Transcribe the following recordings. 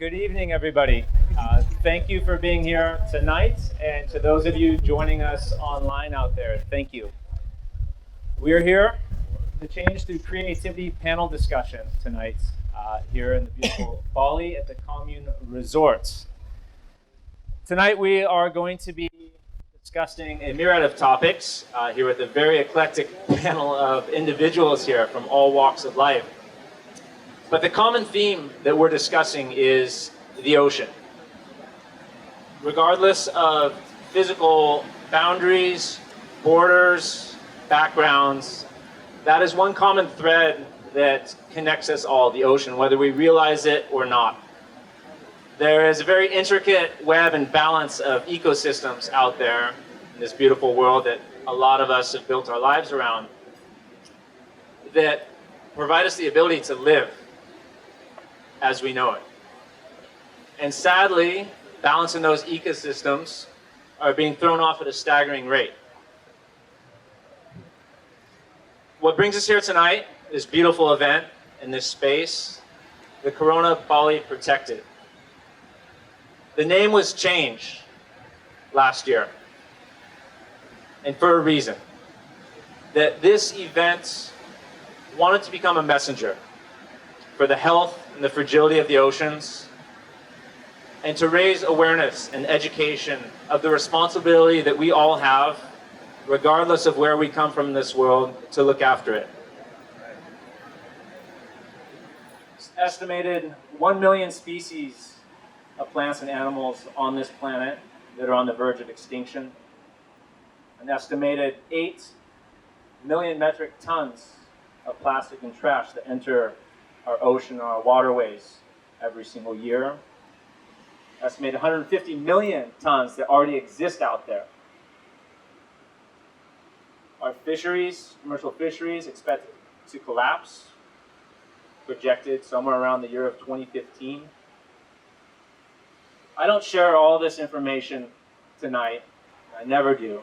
Good evening, everybody. Thank you for being here tonight, and to those of you joining us online out there, thank you. We are here to change through creativity panel discussion tonight here in the beautiful Bali at the Commune Resorts. Tonight we are going to be discussing a myriad of topics here with a very eclectic panel of individuals here from all walks of life. But the common theme that we're discussing is the ocean. Regardless of physical boundaries, borders, backgrounds, that is one common thread that connects us all, the ocean, whether we realize it or not. There is a very intricate web and balance of ecosystems out there in this beautiful world that a lot of us have built our lives around that provide us the ability to live as we know it. And sadly, balance in those ecosystems are being thrown off at a staggering rate. What brings us here tonight, this beautiful event in this space, the Corona Bali Protected. The name was changed last year, and for a reason. That this event wanted to become a messenger for the health and the fragility of the oceans, and to raise awareness and education of the responsibility that we all have, regardless of where we come from in this world, to look after it. It's estimated 1 million species of plants and animals on this planet that are on the verge of extinction. An estimated 8 million metric tons of plastic and trash that enter our ocean, our waterways every single year. Estimated 150 million tons that already exist out there. Our fisheries, commercial fisheries, expected to collapse, projected somewhere around the year of 2015. I don't share all this information tonight, I never do,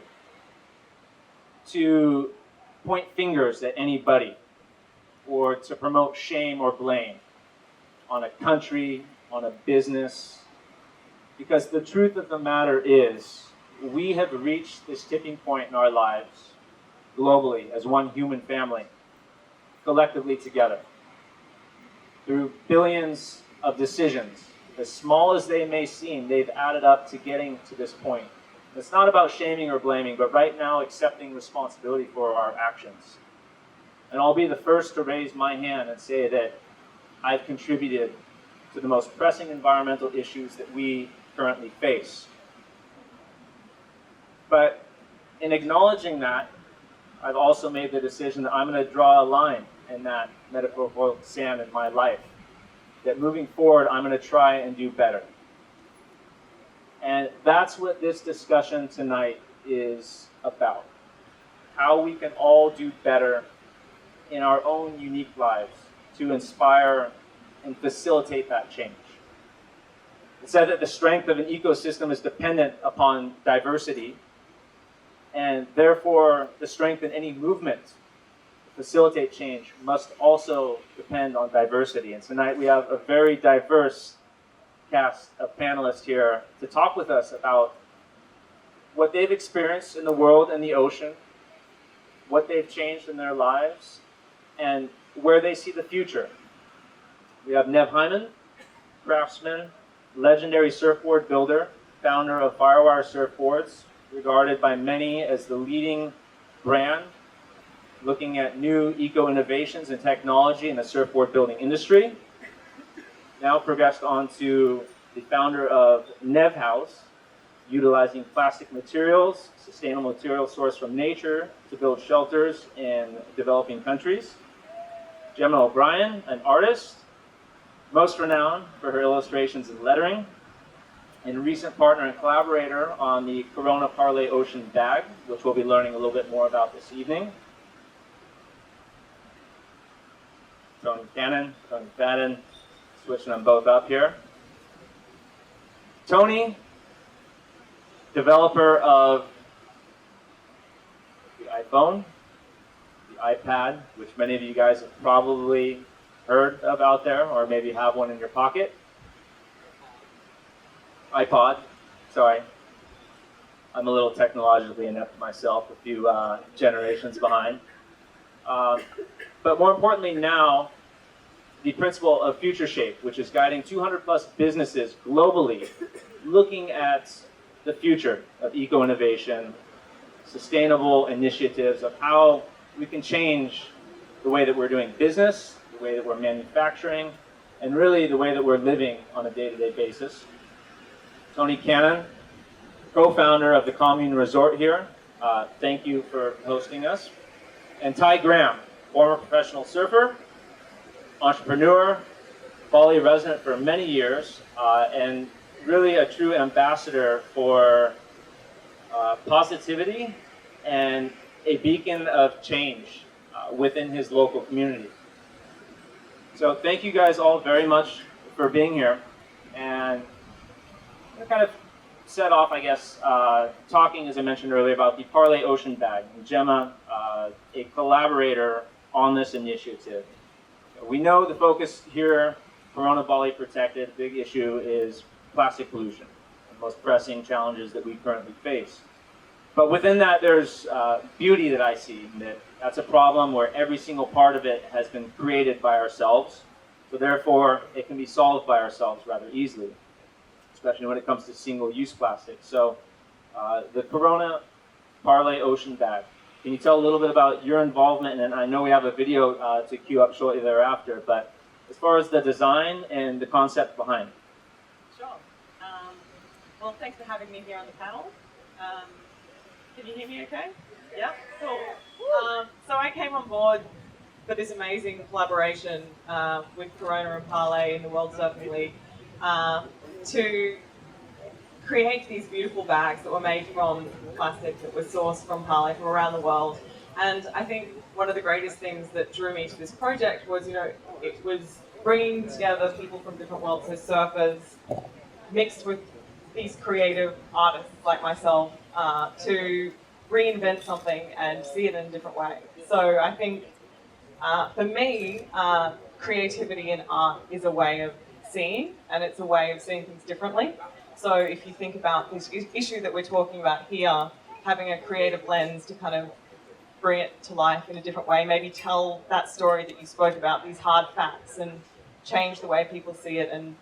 to point fingers at anybody or to promote shame or blame on a country, on a business, because the truth of the matter is we have reached this tipping point in our lives globally as one human family, collectively together, through billions of decisions. As small as they may seem, they've added up to getting to this point. It's not about shaming or blaming, but right now accepting responsibility for our actions. And I'll be the first to raise my hand and say that I've contributed to the most pressing environmental issues that we currently face. But in acknowledging that, I've also made the decision that I'm going to draw a line in that metaphorical sand in my life. That moving forward, I'm going to try and do better. And that's what this discussion tonight is about. How we can all do better in our own unique lives to inspire and facilitate that change. It said that the strength of an ecosystem is dependent upon diversity, and therefore the strength in any movement to facilitate change must also depend on diversity. And tonight we have a very diverse cast of panelists here to talk with us about what they've experienced in the world and the ocean, what they've changed in their lives, and where they see the future. We have Nev Hyman, craftsman, legendary surfboard builder, founder of Firewire Surfboards, regarded by many as the leading brand looking at new eco-innovations and technology in the surfboard building industry. Now progressed on to the founder of Nev House, utilizing plastic materials, sustainable materials sourced from nature to build shelters in developing countries. Gemma O'Brien, an artist, most renowned for her illustrations and lettering, and recent partner and collaborator on the Corona Parley Ocean Bag, which we'll be learning a little bit more about this evening. Tony Kennon, Tony Fadden, switching them both up here. Tony, developer of the iPhone, the iPad, which many of you guys have probably heard of out there, or maybe have one in your pocket. iPod. Sorry. I'm a little technologically inept myself, a few generations behind. But more importantly now, the principle of future shape, which is guiding 200 plus businesses globally, looking at the future of eco-innovation, sustainable initiatives of how we can change the way that we're doing business, the way that we're manufacturing, and really the way that we're living on a day-to-day basis. Tony Kennon, co-founder of the Commune Resort here, thank you for hosting us. And Ty Graham, former professional surfer, entrepreneur, Bali resident for many years, and really a true ambassador for positivity and a beacon of change within his local community. So thank you guys all very much for being here. And I'm kind of set off, I guess, talking, as I mentioned earlier, about the Parley Ocean Bag. And Gemma, a collaborator on this initiative. We know the focus here, Corona Bali Protected, big issue is plastic pollution, the most pressing challenges that we currently face. But within that, there's beauty that I see, that's a problem where every single part of it has been created by ourselves, so therefore it can be solved by ourselves rather easily, especially when it comes to single-use plastic. So the Corona Parley Ocean Bag. Can you tell a little bit about your involvement? And I know we have a video to queue up shortly thereafter, but as far as the design and the concept behind it. Sure. Well, thanks for having me here on the panel. Can you hear me okay? Yeah, cool. So I came on board for this amazing collaboration with Corona and Parley and the World Surfing League to create these beautiful bags that were made from plastic that was sourced from Parley from around the world. And I think one of the greatest things that drew me to this project was, it was bringing together people from different worlds, so surfers mixed with these creative artists like myself to reinvent something and see it in a different way. So I think for me, creativity in art is a way of seeing, and it's a way of seeing things differently. So if you think about this issue that we're talking about here, having a creative lens to kind of bring it to life in a different way, maybe tell that story that you spoke about, these hard facts, and change the way people see it and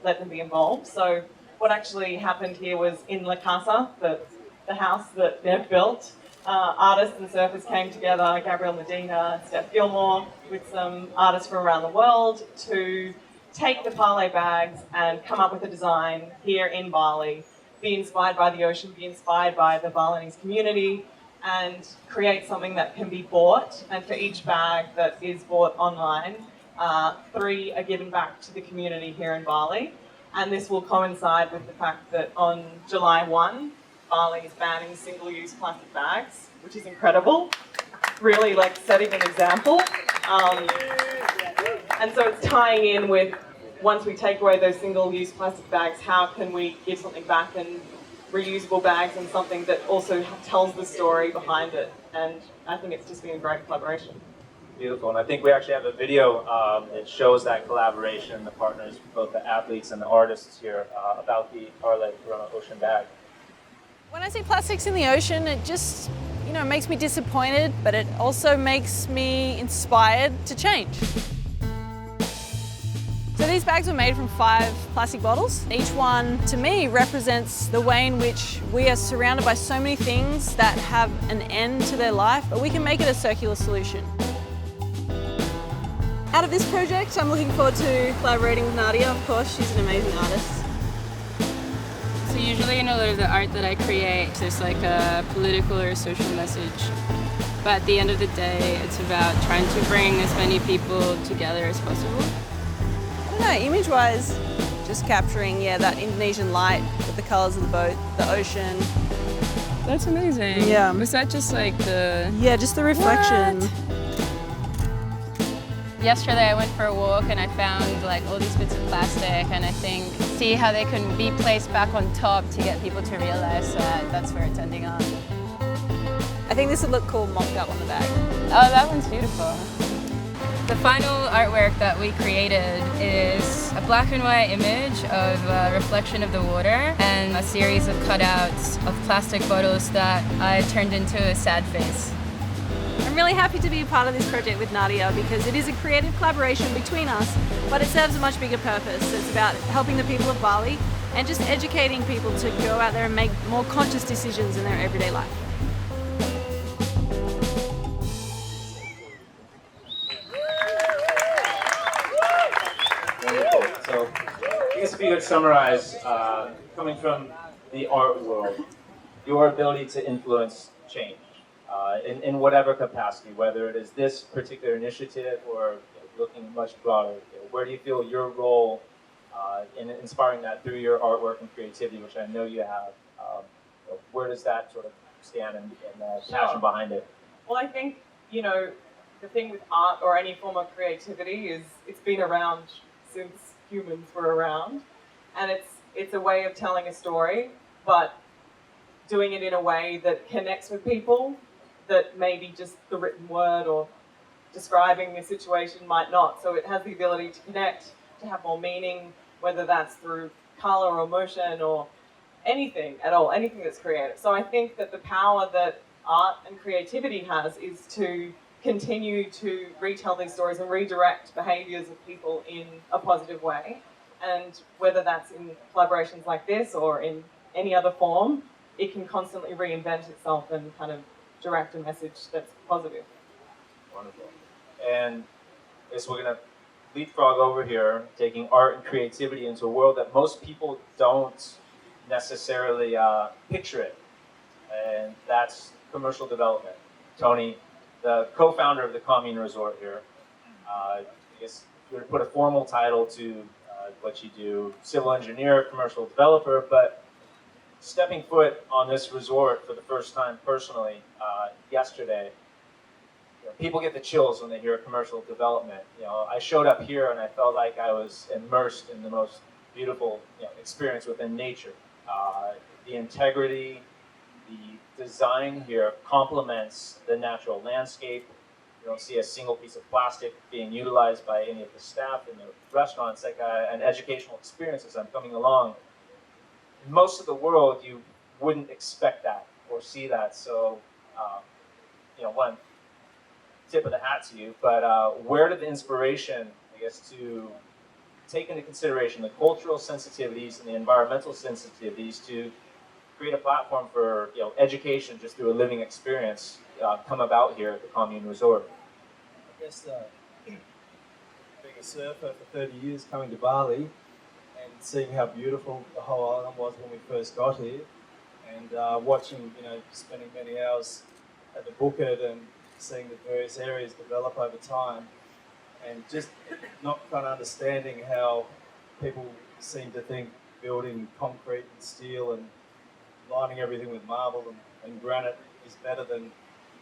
let them be involved. So what actually happened here was in La Casa, the house that they've built, artists and surfers came together, Gabriel Medina, Steph Gilmore, with some artists from around the world to take the Parley bags and come up with a design here in Bali, be inspired by the ocean, be inspired by the Balinese community, and create something that can be bought. And for each bag that is bought online, 3 are given back to the community here in Bali. And this will coincide with the fact that on July 1, Bali is banning single-use plastic bags, which is incredible. Really setting an example. And so it's tying in with, once we take away those single-use plastic bags, how can we give something back, and reusable bags, and something that also tells the story behind it. And I think it's just been a great collaboration. Beautiful, and I think we actually have a video that shows that collaboration, the partners, both the athletes and the artists here, about the Parley Corona Ocean Bag. When I see plastics in the ocean, it just, makes me disappointed, but it also makes me inspired to change. So these bags were made from 5 plastic bottles. Each one, to me, represents the way in which we are surrounded by so many things that have an end to their life, but we can make it a circular solution. Out of this project, I'm looking forward to collaborating with Nadia, of course. She's an amazing artist. So usually in a lot of the art that I create, there's a political or social message. But at the end of the day, it's about trying to bring as many people together as possible. I don't know, image-wise, just capturing, that Indonesian light with the colours of the boat, the ocean. That's amazing. Yeah. Was that just the... Yeah, just the reflection. What? Yesterday I went for a walk and I found all these bits of plastic, and I think see how they can be placed back on top to get people to realize that that's where it's ending up. I think this would look cool mocked up on the bag. Oh, that one's beautiful. The final artwork that we created is it's a black and white image of a reflection of the water and a series of cutouts of plastic bottles that I turned into a sad face. I'm really happy to be a part of this project with Nadia because it is a creative collaboration between us, but it serves a much bigger purpose. It's about helping the people of Bali and just educating people to go out there and make more conscious decisions in their everyday life. Wonderful. So, I guess if you could summarize, coming from the art world, your ability to influence change in whatever capacity, whether it is this particular initiative or looking much broader, where do you feel your role in inspiring that through your artwork and creativity, which I know you have? Where does that sort of stand and the passion behind it? Well, I think, the thing with art or any form of creativity is it's been around since humans were around, and it's a way of telling a story, but doing it in a way that connects with people that maybe just the written word or describing a situation might not. So it has the ability to connect, to have more meaning, whether that's through color or motion or anything at all, anything that's creative. So I think that the power that art and creativity has is to continue to retell these stories and redirect behaviours of people in a positive way. And whether that's in collaborations like this or in any other form, it can constantly reinvent itself and kind of direct a message that's positive. Wonderful. And I guess we're going to leapfrog over here, taking art and creativity into a world that most people don't necessarily picture it. And that's commercial development. Tony, the co-founder of the Commune Resort here, I guess if you were to put a formal title to what you do, civil engineer, commercial developer, but stepping foot on this resort for the first time personally yesterday, people get the chills when they hear commercial development. I showed up here and I felt like I was immersed in the most beautiful experience within nature. The integrity, the design here complements the natural landscape. You don't see a single piece of plastic being utilized by any of the staff in the restaurant. It's like an educational experience as I'm coming along. In most of the world, you wouldn't expect that or see that. So, one tip of the hat to you. But where did the inspiration, I guess, to take into consideration the cultural sensitivities and the environmental sensitivities to create a platform for education just through a living experience come about here at the Commune Resort? I guess being a surfer for 30 years, coming to Bali and seeing how beautiful the whole island was when we first got here, and watching, spending many hours at the Bukit and seeing the various areas develop over time, and just not kind of understanding how people seem to think building concrete and steel and lining everything with marble and granite is better than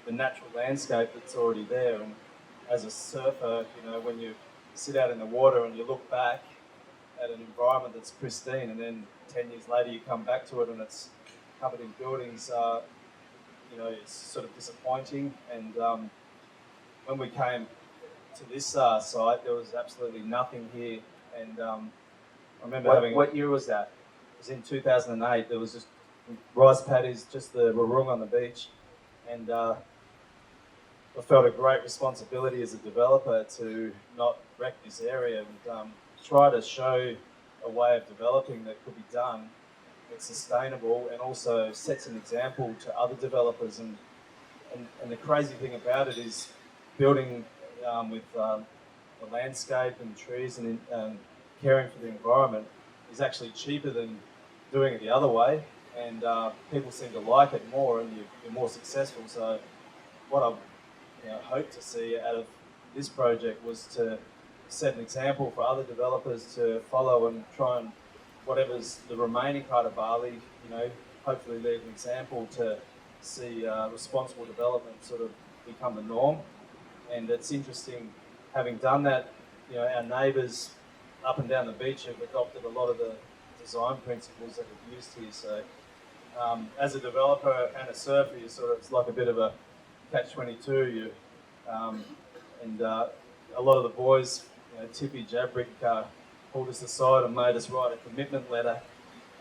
the natural landscape that's already there. And as a surfer, when you sit out in the water and you look back at an environment that's pristine, and then 10 years later you come back to it and it's covered in buildings, it's sort of disappointing. And when we came to this site, there was absolutely nothing here. And I remember What year was that? It was in 2008. There was just rice paddies, just the warung on the beach, and I felt a great responsibility as a developer to not wreck this area and try to show a way of developing that could be done that's sustainable and also sets an example to other developers. And the crazy thing about it is building with the landscape and trees and caring for the environment is actually cheaper than doing it the other way. And people seem to like it more, and you're more successful. So what I hope to see out of this project was to set an example for other developers to follow and try and, whatever's the remaining part of Bali, hopefully leave an example to see responsible development sort of become the norm. And it's interesting, having done that, our neighbours up and down the beach have adopted a lot of the design principles that we've used here. So as a developer and a surfer, it's like a bit of a catch-22. And a lot of the boys, Tippy, Jabrik, pulled us aside and made us write a commitment letter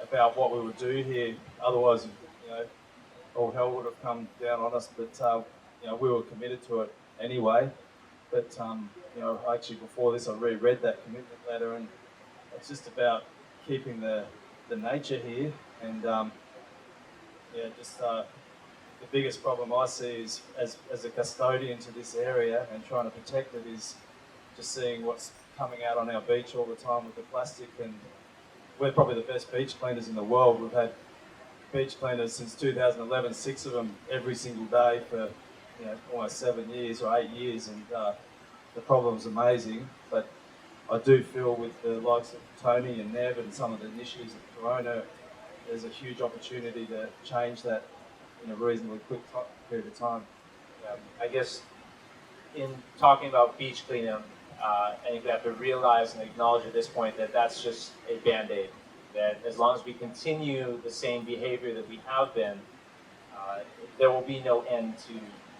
about what we would do here. Otherwise, all hell would have come down on us. But we were committed to it anyway. But actually before this, I reread that commitment letter, and it's just about keeping the nature here. And the biggest problem I see is as a custodian to this area and trying to protect it is just seeing what's coming out on our beach all the time with the plastic. And we're probably the best beach cleaners in the world. We've had beach cleaners since 2011, 6 of them every single day for almost 7 years or 8 years, and the problem's amazing. But I do feel with the likes of Tony and Nev and some of the initiatives of Corona, there's a huge opportunity to change that in a reasonably quick period of time. I guess in talking about beach cleanup, I think we have to realize and acknowledge at this point that that's just a Band-Aid. That as long as we continue the same behavior that we have been, there will be no end to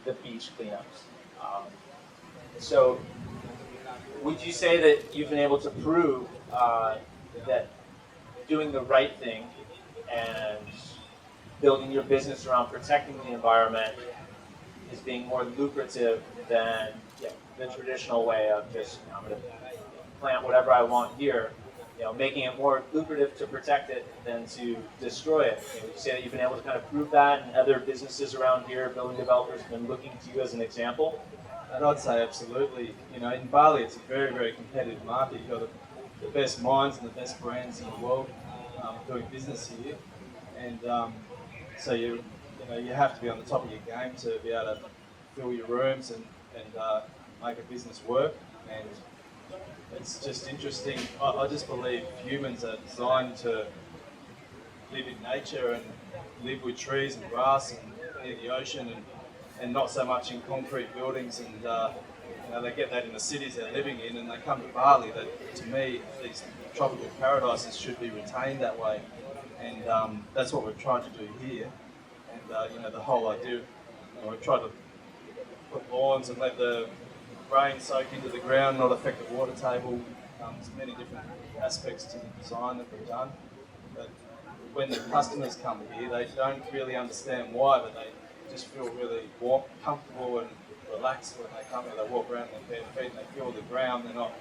the beach cleanups. So would you say that you've been able to prove that doing the right thing and building your business around protecting the environment is being more lucrative than the traditional way of just I'm going to plant whatever I want here, making it more lucrative to protect it than to destroy it? Would you say that you've been able to kind of prove that, and other businesses around here, building developers, have been looking to you as an example? And I'd say absolutely. In Bali, it's a very, very competitive market. You've got the best minds and the best brands in the world doing business here, and so you have to be on the top of your game to be able to fill your rooms and make a business work. And it's just interesting. I just believe humans are designed to live in nature and live with trees and grass and near the ocean, and not so much in concrete buildings. And they get that in the cities they're living in, and they come to Bali. That, to me, these tropical paradises should be retained that way, and that's what we've tried to do here. And the whole idea, we've tried to put lawns and let the rain soak into the ground, not affect the water table. There's many different aspects to the design that we've done. But when the customers come here, they don't really understand why, but they just feel really warm, comfortable and relaxed when they come here. They walk around in their bare feet and they feel the ground. They're not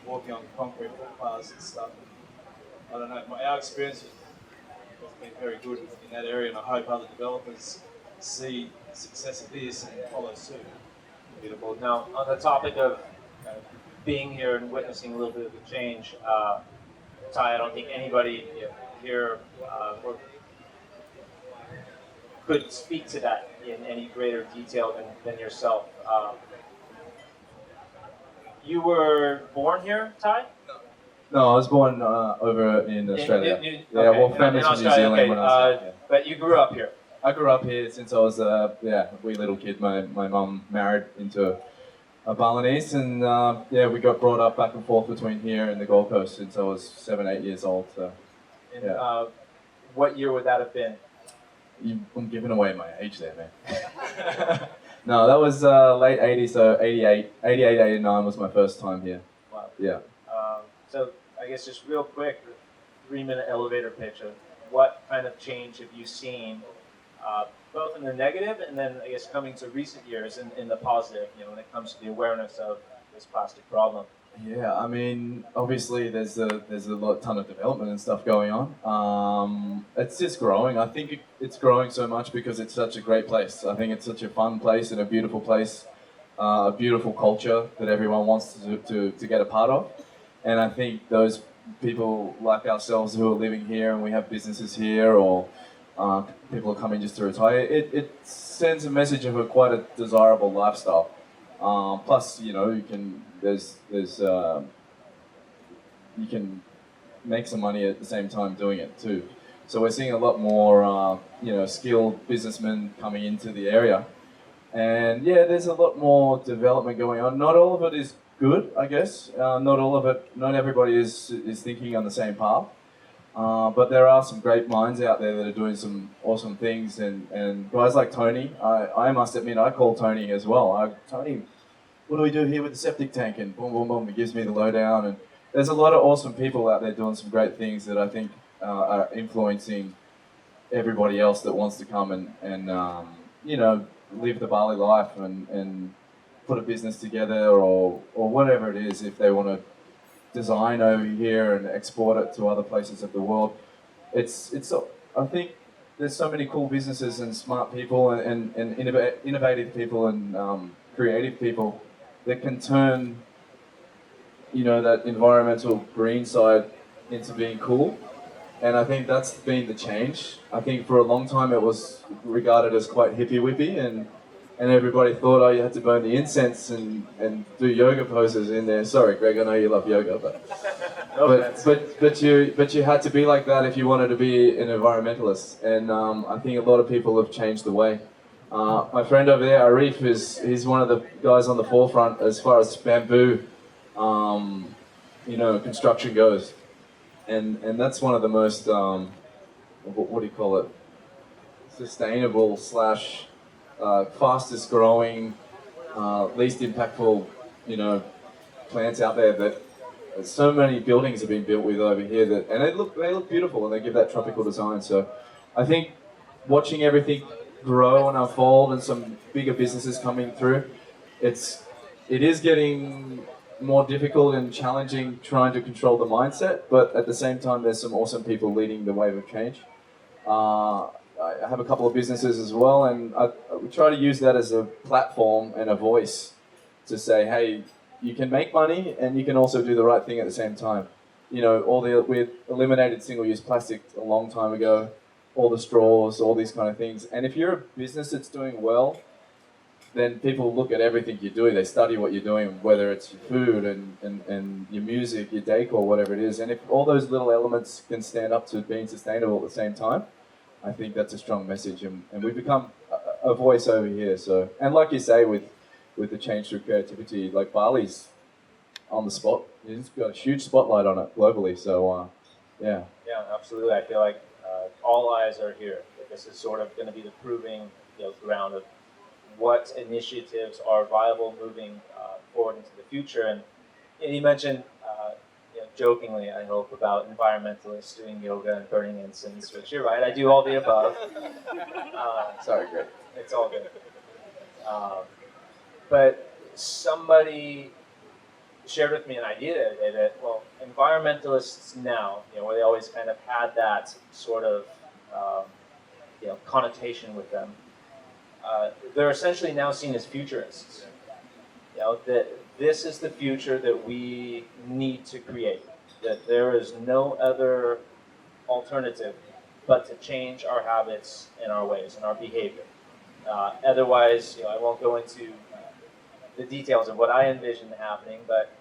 walking on concrete footpaths and stuff. And I don't know, our experience has been very good in that area, and I hope other developers see the success of this and follow suit. Beautiful. Now, on the topic of being here and witnessing a little bit of the change, Ty, I don't think anybody here could speak to that in any greater detail than yourself. You were born here, Ty? No, I was born over in Australia. Family from New Zealand when I was here. But you grew up here? I grew up here since I was a wee little kid. My mum married into a Balinese, and we got brought up back and forth between here and the Gold Coast since I was 7, 8 years old. So, what year would that have been? I'm giving away my age there, man. No, that was late 80s, so 88, 89 was my first time here. Wow. Yeah. So I guess just real quick, 3-minute elevator pitch of what kind of change have you seen, both in the negative and then I guess coming to recent years in the positive, when it comes to the awareness of this plastic problem? Yeah, I mean, obviously there's a ton of development and stuff going on. It's just growing. I think it's growing so much because it's such a great place. I think it's such a fun place and a beautiful place, a beautiful culture that everyone wants to get a part of. And I think those people like ourselves who are living here and we have businesses here, or people are coming just to retire, it sends a message of quite a desirable lifestyle. Plus, you can you can make some money at the same time doing it too. So we're seeing a lot more skilled businessmen coming into the area, and there's a lot more development going on. Not all of it is good, I guess. Not everybody is thinking on the same path. But there are some great minds out there that are doing some awesome things, and guys like Tony, I must admit, I call Tony as well. Tony, what do we do here with the septic tank? And boom, boom, boom, he gives me the lowdown, there's a lot of awesome people out there doing some great things that I think are influencing everybody else that wants to come and you know, live the Bali life and put a business together or whatever it is, if they want to design over here and export it to other places of the world. It's I think there's so many cool businesses and smart people and innovative people and creative people that can turn, you know, that environmental green side into being cool. And I think that's been the change. I think for a long time it was regarded as quite hippie-whippy and everybody thought, oh, you had to burn the incense and do yoga poses in there. Sorry, Greg, I know you love yoga, but you had to be like that if you wanted to be an environmentalist. And I think a lot of people have changed the way. My friend over there, Arif, he's one of the guys on the forefront as far as bamboo, you know, construction goes. And that's one of the most, what do you call it, sustainable slash fastest growing, least impactful, you know, plants out there that so many buildings have been built with over here that, and they look beautiful and they give that tropical design. So I think watching everything grow and unfold and some bigger businesses coming through, it is getting more difficult and challenging trying to control the mindset, but at the same time there's some awesome people leading the wave of change. I have a couple of businesses as well, and we try to use that as a platform and a voice to say, hey, you can make money and you can also do the right thing at the same time. You know, we eliminated single-use plastic a long time ago, all the straws, all these kind of things. And if you're a business that's doing well, then people look at everything you're doing. They study what you're doing, whether it's your food and your music, your decor, whatever it is. And if all those little elements can stand up to being sustainable at the same time, I think that's a strong message. And we've become a voice over here. So, and like you say, with the change through creativity, like Bali's on the spot. It's got a huge spotlight on it globally. So, yeah. Yeah, absolutely. I feel like all eyes are here. This is sort of going to be the proving ground of what initiatives are viable moving forward into the future. And you mentioned, jokingly, I hope, about environmentalists doing yoga and burning incense, which you're right, I do all the above. Sorry, Greg. It's all good. But somebody shared with me an idea today that, well, environmentalists now, where they always kind of had that sort of, connotation with them, they're essentially now seen as futurists. That this is the future that we need to create, that there is no other alternative but to change our habits and our ways and our behavior. Otherwise, I won't go into the details of what I envision happening, but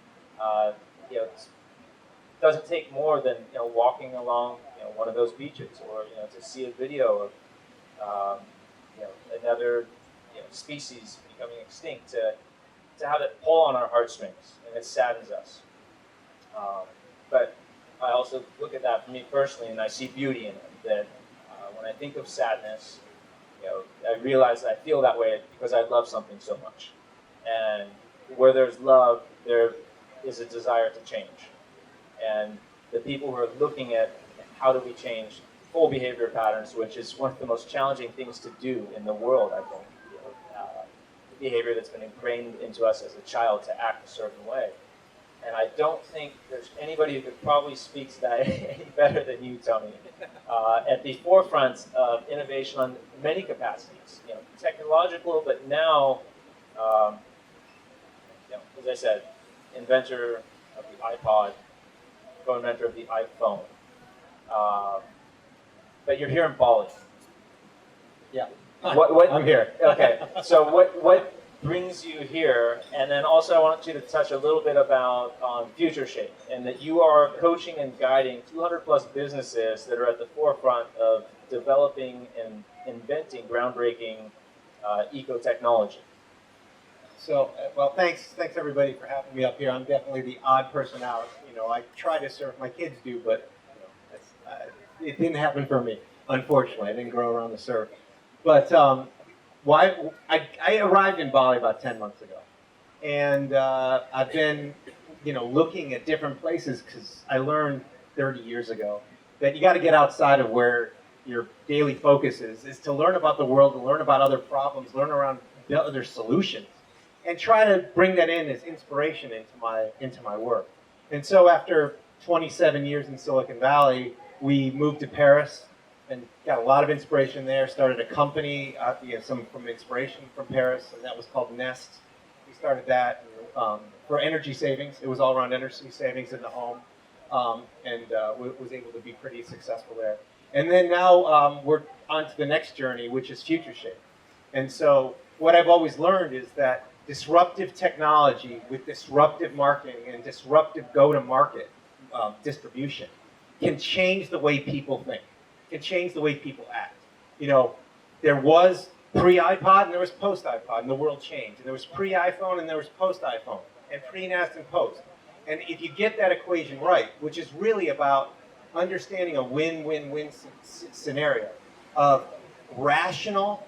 it doesn't take more than walking along one of those beaches, or to see a video of another species becoming extinct, to have it pull on our heartstrings, and it saddens us. But I also look at that for me personally, and I see beauty in it. That when I think of sadness, I realize that I feel that way because I love something so much. And where there's love, there is a desire to change. And the people who are looking at how do we change full behavior patterns, which is one of the most challenging things to do in the world, I think. Behavior that's been ingrained into us as a child to act a certain way. And I don't think there's anybody who could probably speak to that any better than you, Tony. At the forefront of innovation on many capacities, technological, but now, as I said, inventor of the iPod, co-inventor of the iPhone. But you're here in Bali. Yeah. What, I'm here. Okay, so what brings you here? And then also I want you to touch a little bit about Future Shape, and that you are coaching and guiding 200 plus businesses that are at the forefront of developing and inventing groundbreaking eco-technology. So, well, thanks everybody for having me up here. I'm definitely the odd person out. I try to surf. My kids do, but it didn't happen for me. Unfortunately, I didn't grow around the surf. But I arrived in Bali about 10 months ago, and I've been looking at different places, because I learned 30 years ago that you got to get outside of where your daily focus is to learn about the world, to learn about other problems, learn around other solutions, and try to bring that in as inspiration into my work. And so after 27 years in Silicon Valley, we moved to Paris and got a lot of inspiration there. Started a company, some from inspiration from Paris, and that was called Nest. We started that for energy savings. It was all around energy savings in the home, and was able to be pretty successful there. And then now we're on to the next journey, which is Future Shape. And so what I've always learned is that disruptive technology with disruptive marketing and disruptive go-to-market distribution can change the way people think, can change the way people act. There was pre-iPod and there was post-iPod, and the world changed. And there was pre-iPhone and there was post-iPhone, and pre-Nest and post. And if you get that equation right, which is really about understanding a win-win-win scenario of rational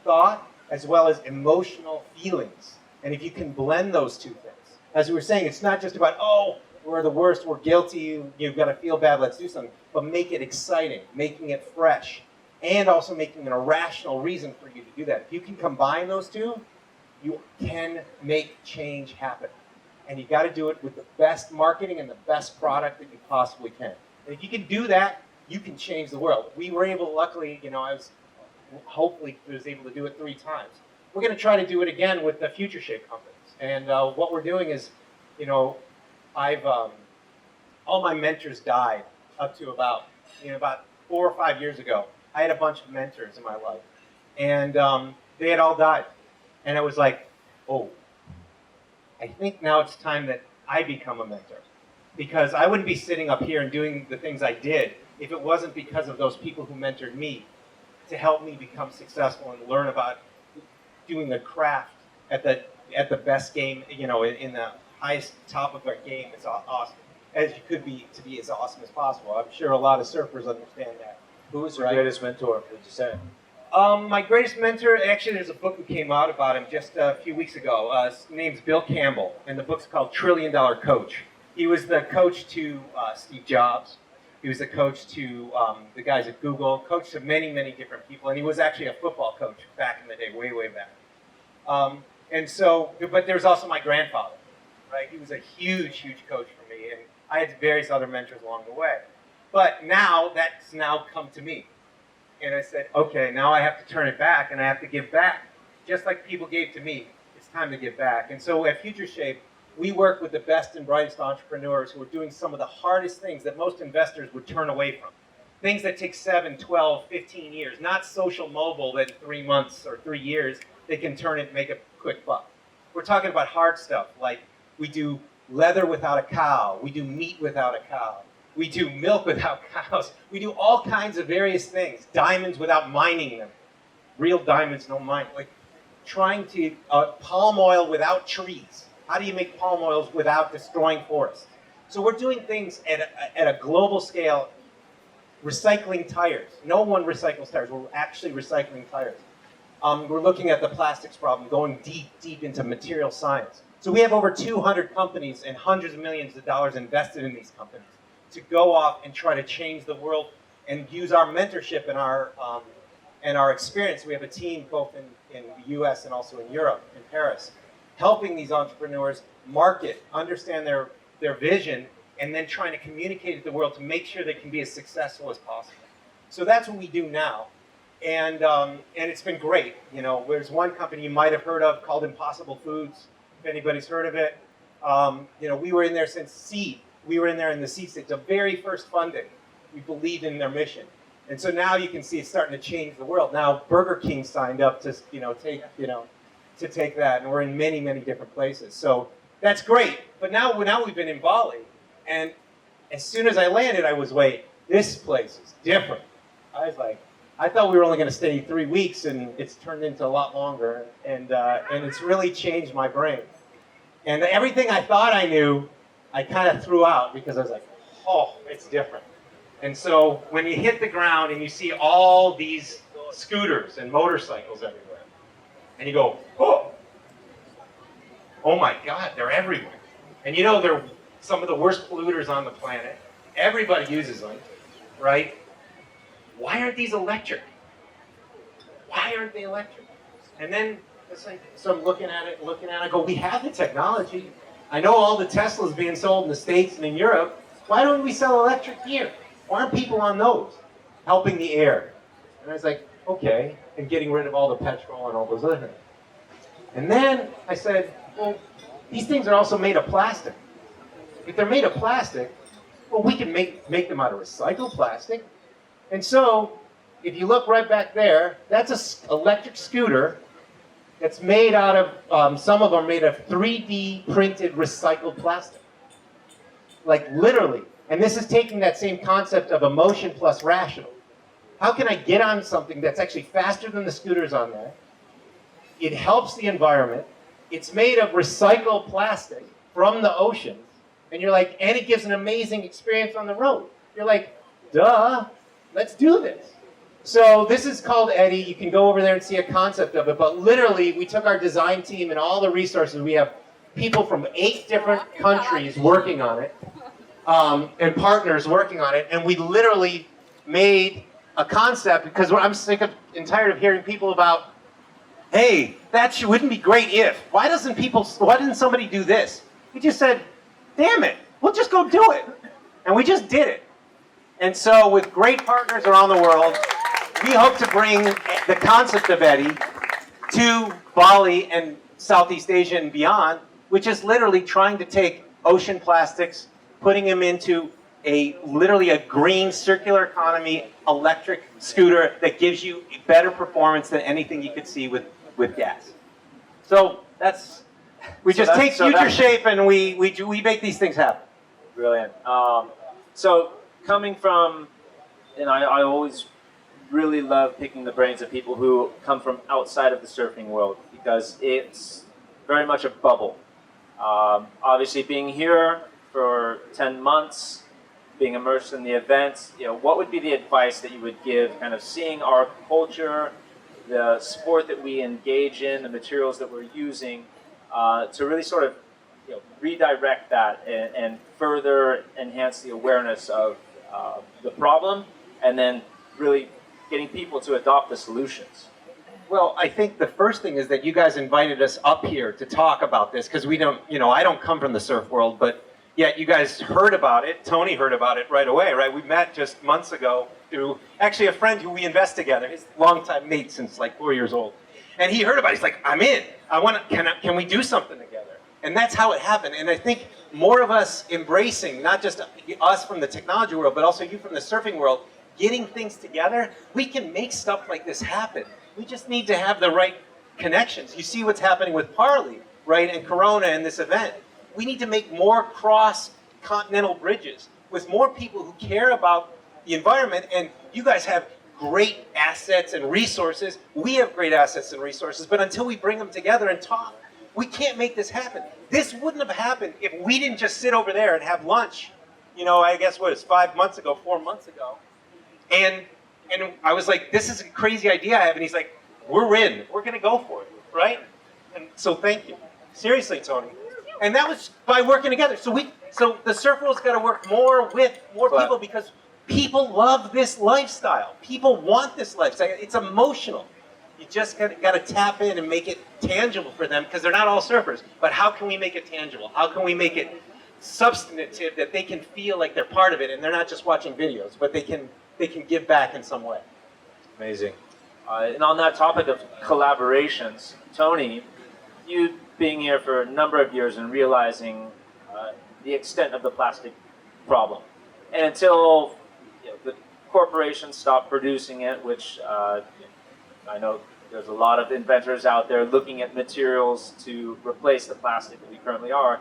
thought as well as emotional feelings. And if you can blend those two things, as we were saying, it's not just about, oh, we're the worst, we're guilty, you've got to feel bad, let's do something, but make it exciting, making it fresh, and also making an irrational reason for you to do that. If you can combine those two, you can make change happen. And you got to do it with the best marketing and the best product that you possibly can. And if you can do that, you can change the world. We were able, luckily, hopefully was able to do it 3 times. We're going to try to do it again with the Future Shape companies. And what we're doing is, I've all my mentors died up to about 4 or 5 years ago. I had a bunch of mentors in my life, and they had all died. And I was like, oh, I think now it's time that I become a mentor, because I wouldn't be sitting up here and doing the things I did if it wasn't because of those people who mentored me to help me become successful and learn about doing the craft at the best game, in the highest top of our game as awesome as you could be, to be as awesome as possible. I'm sure a lot of surfers understand that. Who was your greatest mentor, would you say? My greatest mentor, actually, there's a book that came out about him just a few weeks ago. His name's Bill Campbell, and the book's called $1 Trillion Coach. He was the coach to Steve Jobs. He was the coach to the guys at Google, coach to many, many different people, and he was actually a football coach back in the day, way, way back. But there's also my grandfather, right? He was a huge, huge coach for me, and I had various other mentors along the way. But now, that's now come to me. And I said, okay, now I have to turn it back, and I have to give back. Just like people gave to me, it's time to give back. And so at Future Shape, we work with the best and brightest entrepreneurs who are doing some of the hardest things that most investors would turn away from. Things that take 7, 12, 15 years, not social mobile that in 3 months or 3 years, they can turn it and make a quick buck. We're talking about hard stuff, like we do leather without a cow, we do meat without a cow, we do milk without cows, we do all kinds of various things, diamonds without mining them, real diamonds, no mine, like trying to, palm oil without trees. How do you make palm oils without destroying forests? So we're doing things at a global scale, recycling tires. No one recycles tires, we're actually recycling tires. We're looking at the plastics problem, going deep, deep into material science. So we have over 200 companies and hundreds of millions of dollars invested in these companies to go off and try to change the world and use our mentorship and our experience. We have a team both in the US and also in Europe, in Paris, helping these entrepreneurs market, understand their vision, and then trying to communicate to the world to make sure they can be as successful as possible. So that's what we do now. And it's been great. There's one company you might have heard of called Impossible Foods, if anybody's heard of it. We were in there since seed. We were in there in the seed stage, the very first funding. We believed in their mission. And so now you can see it's starting to change the world. Now Burger King signed up to take that, and we're in many, many different places. So that's great. But now we've been in Bali, and as soon as I landed, I was, wait, this place is different. I was like, I thought we were only going to stay 3 weeks, and it's turned into a lot longer, and it's really changed my brain. And everything I thought I knew, I kind of threw out because I was like, oh, it's different. And so when you hit the ground and you see all these scooters and motorcycles everywhere, and you go, oh my God, they're everywhere. And they're some of the worst polluters on the planet. Everybody uses them, right? Why aren't these electric? Why aren't they electric? And then it's like, so I'm looking at it, I go, we have the technology. I know all the Teslas being sold in the States and in Europe. Why don't we sell electric here? Why aren't people on those helping the air? And I was like, okay, and getting rid of all the petrol and all those other things. And then I said, well, these things are also made of plastic. If they're made of plastic, well, we can make them out of recycled plastic. And so, if you look right back there, that's an electric scooter that's made out of, some of them are made of 3D printed recycled plastic. Like literally. And this is taking that same concept of emotion plus rational. How can I get on something that's actually faster than the scooters on there? It helps the environment. It's made of recycled plastic from the oceans. And you're like, and it gives an amazing experience on the road. You're like, duh, let's do this. So this is called Eddie. You can go over there and see a concept of it. But literally, we took our design team and all the resources. We have people from 8 different countries working on it, and partners working on it. And we literally made a concept, because I'm sick of and tired of hearing people about, hey, that wouldn't be great if. Why didn't somebody do this? We just said, damn it, we'll just go do it. And we just did it. And so with great partners around the world, we hope to bring the concept of Eddie to Bali and Southeast Asia and beyond, which is literally trying to take ocean plastics, putting them into literally a green circular economy electric scooter that gives you better performance than anything you could see with gas. So we just take future shape and we make these things happen. Brilliant. So coming from, and I always really love picking the brains of people who come from outside of the surfing world, because it's very much a bubble. Obviously being here for 10 months, being immersed in the event, what would be the advice that you would give, kind of seeing our culture, the sport that we engage in, the materials that we're using, to really sort of redirect that and further enhance the awareness of the problem, and then really getting people to adopt the solutions? Well, I think the first thing is that you guys invited us up here to talk about this, because we don't, I don't come from the surf world, but yet you guys heard about it. Tony heard about it right away, right? We met just months ago through actually a friend who we invest together. He's a longtime mate since like 4 years old. And he heard about it. He's like, I'm in. Can we do something together? And that's how it happened. And I think more of us embracing, not just us from the technology world, but also you from the surfing world, getting things together, we can make stuff like this happen. We just need to have the right connections. You see what's happening with Parley, right, and Corona and this event. We need to make more cross-continental bridges with more people who care about the environment, and you guys have great assets and resources. We have great assets and resources, but until we bring them together and talk, we can't make this happen. This wouldn't have happened if we didn't just sit over there and have lunch, I guess what, it was 4 months ago. And I was like, this is a crazy idea I have. And he's like, we're in. We're going to go for it, right? And so thank you. Seriously, Tony. And that was by working together. So the surf world's got to work more with more people, because people love this lifestyle. People want this lifestyle. It's emotional. You just got to tap in and make it tangible for them, because they're not all surfers. But how can we make it tangible? How can we make it substantive, that they can feel like they're part of it and they're not just watching videos, but they can give back in some way? Amazing. And on that topic of collaborations, Tony, you being here for a number of years and realizing the extent of the plastic problem, and until the corporations stopped producing it, which I know there's a lot of inventors out there looking at materials to replace the plastic that we currently are,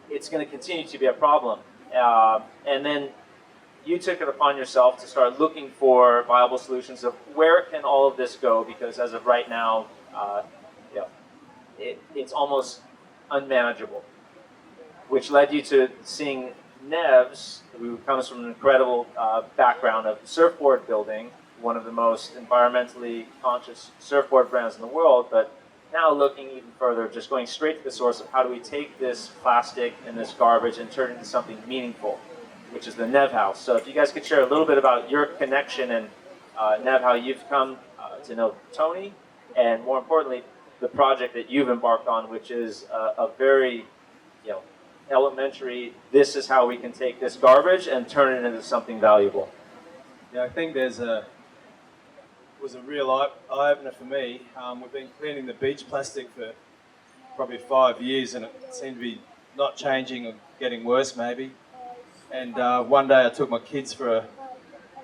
it's going to continue to be a problem. And then you took it upon yourself to start looking for viable solutions of where can all of this go, because as of right now, it's almost unmanageable, which led you to seeing Nevs, who comes from an incredible background of surfboard building, one of the most environmentally conscious surfboard brands in the world, but now looking even further, just going straight to the source of how do we take this plastic and this garbage and turn it into something meaningful, which is the Nev House. So if you guys could share a little bit about your connection and Nev, how you've come to know Tony, and more importantly, the project that you've embarked on, which is a very, elementary, this is how we can take this garbage and turn it into something valuable. Yeah, I think was a real eye-opener for me. We've been cleaning the beach plastic for probably 5 years, and it seemed to be not changing or getting worse maybe. And one day I took my kids for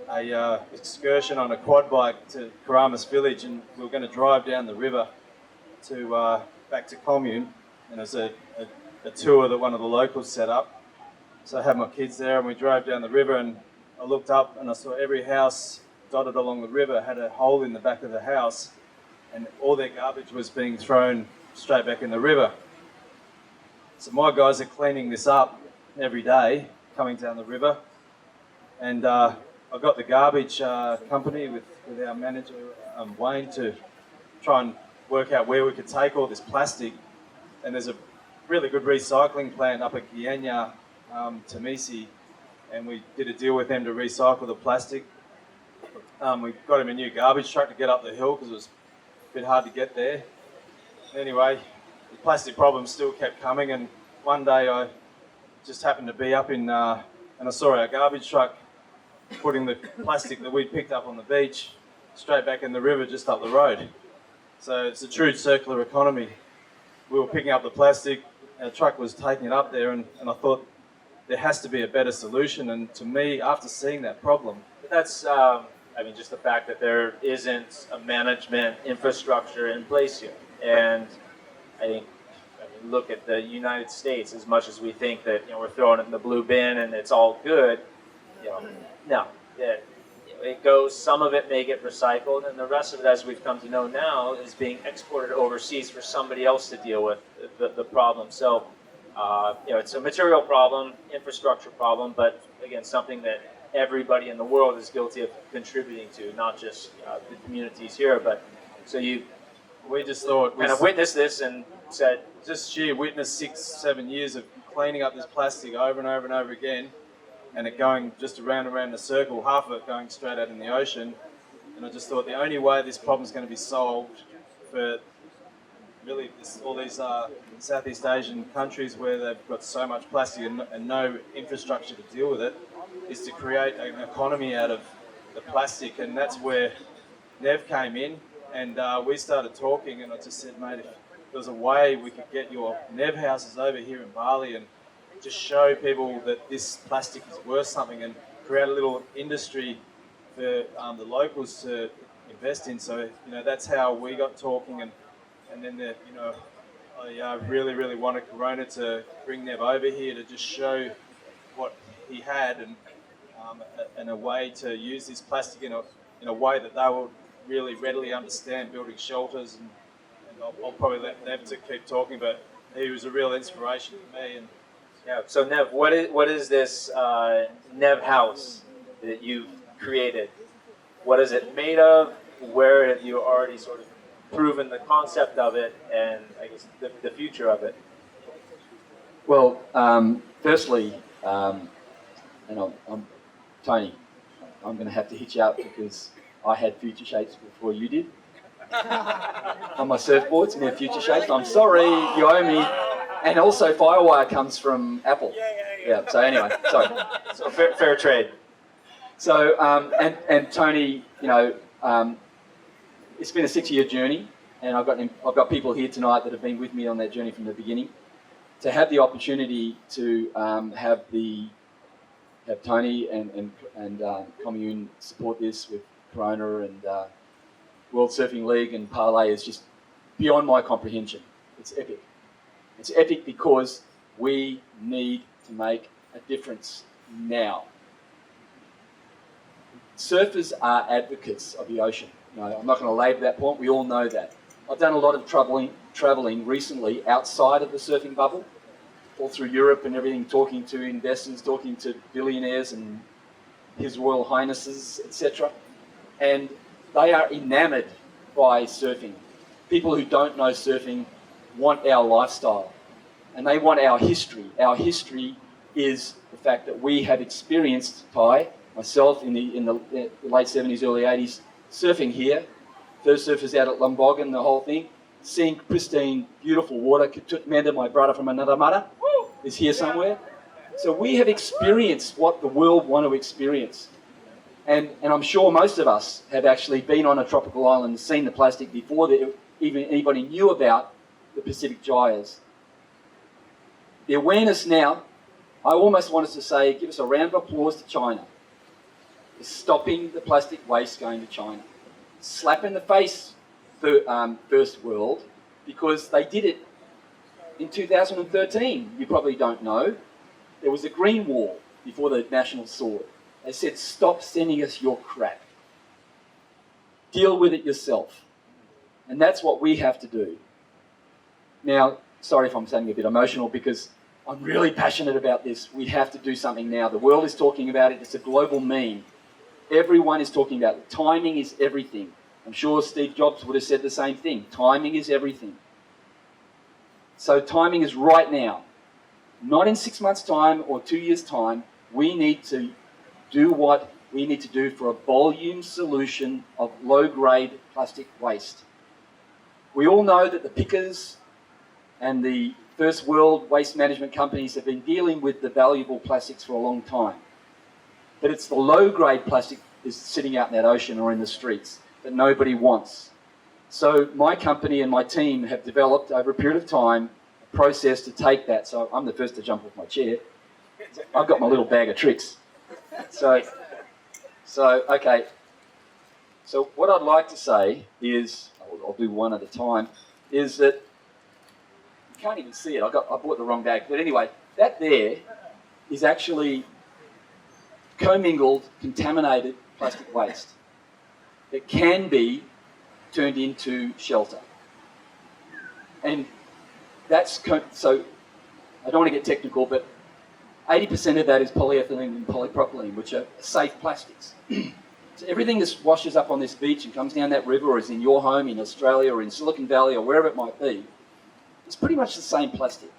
a excursion on a quad bike to Karamas village, and we were going to drive down the river to back to commune, and it was a tour that one of the locals set up. So I had my kids there, and we drove down the river, and I looked up and I saw every house dotted along the river had a hole in the back of the house, and all their garbage was being thrown straight back in the river. So my guys are cleaning this up every day, coming down the river, and I got the garbage company with our manager, Wayne, to try and work out where we could take all this plastic. And there's a really good recycling plant up at Gianya, Tamisi, and we did a deal with them to recycle the plastic. We got him a new garbage truck to get up the hill because it was a bit hard to get there. Anyway, the plastic problem still kept coming, and one day I just happened to be up and I saw our garbage truck putting the plastic that we'd picked up on the beach straight back in the river just up the road. So it's a true circular economy. We were picking up the plastic, our truck was taking it up there, and I thought there has to be a better solution. And to me, after seeing that problem, But that's, just the fact that there isn't a management infrastructure in place here. And I think, look at the United States, as much as we think that, we're throwing it in the blue bin and it's all good, no. It goes, some of it may get recycled, and the rest of it, as we've come to know now, is being exported overseas for somebody else to deal with the problem. So, it's a material problem, infrastructure problem, but again, something that everybody in the world is guilty of contributing to, not just the communities here. But so we just thought kind of witnessed this and said, just sheer witness 6-7 years of cleaning up this plastic over and over and over again, and it going just around and around the circle, half of it going straight out in the ocean. And I just thought the only way this problem is going to be solved for really all these Southeast Asian countries where they've got so much plastic and no infrastructure to deal with it is to create an economy out of the plastic. And that's where Nev came in, and we started talking, and I just said, mate, if there was a way we could get your Nev houses over here in Bali and just show people that this plastic is worth something, and create a little industry for the locals to invest in. So that's how we got talking, and then I really wanted Corona to bring Nev over here to just show what he had, and a way to use this plastic in a way that they will really readily understand, building shelters, and I'll probably let Nev to keep talking, but he was a real inspiration to me. And yeah. So Nev, what is this Nev house that you've created? What is it made of? Where have you already sort of proven the concept of it, and I guess the future of it? Well, firstly, and I'm Tony, I'm going to have to hit you up because I had future shapes before you did. On my surfboards, and they're future shapes. I'm sorry, you owe me. And also, Firewire comes from Apple. Yeah. So anyway, sorry. So fair trade. So and Tony, it's been a 6-year journey, and I've got people here tonight that have been with me on that journey from the beginning. To have the opportunity to have Tony and Commune support this with Corona and World Surfing League and Parley is just beyond my comprehension. It's epic. It's epic because we need to make a difference now. Surfers are advocates of the ocean. I'm not going to labour that point. We all know that. I've done a lot of travelling recently outside of the surfing bubble, all through Europe and everything, talking to investors, talking to billionaires and His Royal Highnesses, etc. And they are enamoured by surfing. people who don't know surfing want our lifestyle, and they want our history. Our history is the fact that we have experienced, myself in the late 70s, early 80s, surfing here, first surfers out at Lombog, the whole thing, seeing pristine, beautiful water. Manda, my brother from another mother, is here somewhere. So we have experienced what the world want to experience. And I'm sure most of us have actually been on a tropical island and seen the plastic before even anybody knew about the Pacific gyres. The awareness now, I almost wanted to say, give us a round of applause to China. Is stopping the plastic waste going to China. Slap in the face for first world, because they did it in 2013. You probably don't know. There was a green wall before the Nationals saw it. They said, stop sending us your crap. Deal with it yourself. And that's what we have to do. Now, sorry if I'm sounding a bit emotional, because I'm really passionate about this. We have to do something now. The world is talking about it. It's a global meme. Everyone is talking about it. Timing is everything. I'm sure Steve Jobs would have said the same thing. Timing is everything. So timing is right now. Not in 6 months' time or 2 years' time. We need to do what we need to do for a volume solution of low-grade plastic waste. We all know that the pickers and the first world waste management companies have been dealing with the valuable plastics for a long time. But it's the low-grade plastic is sitting out in that ocean or in the streets that nobody wants. So my company and my team have developed over a period of time a process to take that. So I'm the first to jump off my chair. I've got my little bag of tricks. So okay. So what I'd like to say is, I'll do one at a time, is that you can't even see it. I bought the wrong bag. But anyway, that there is actually commingled, contaminated plastic waste that can be turned into shelter. And that's, so I don't want to get technical, but 80% of that is polyethylene and polypropylene, which are safe plastics. So everything that washes up on this beach and comes down that river, or is in your home in Australia or in Silicon Valley or wherever it might be, it's pretty much the same plastic.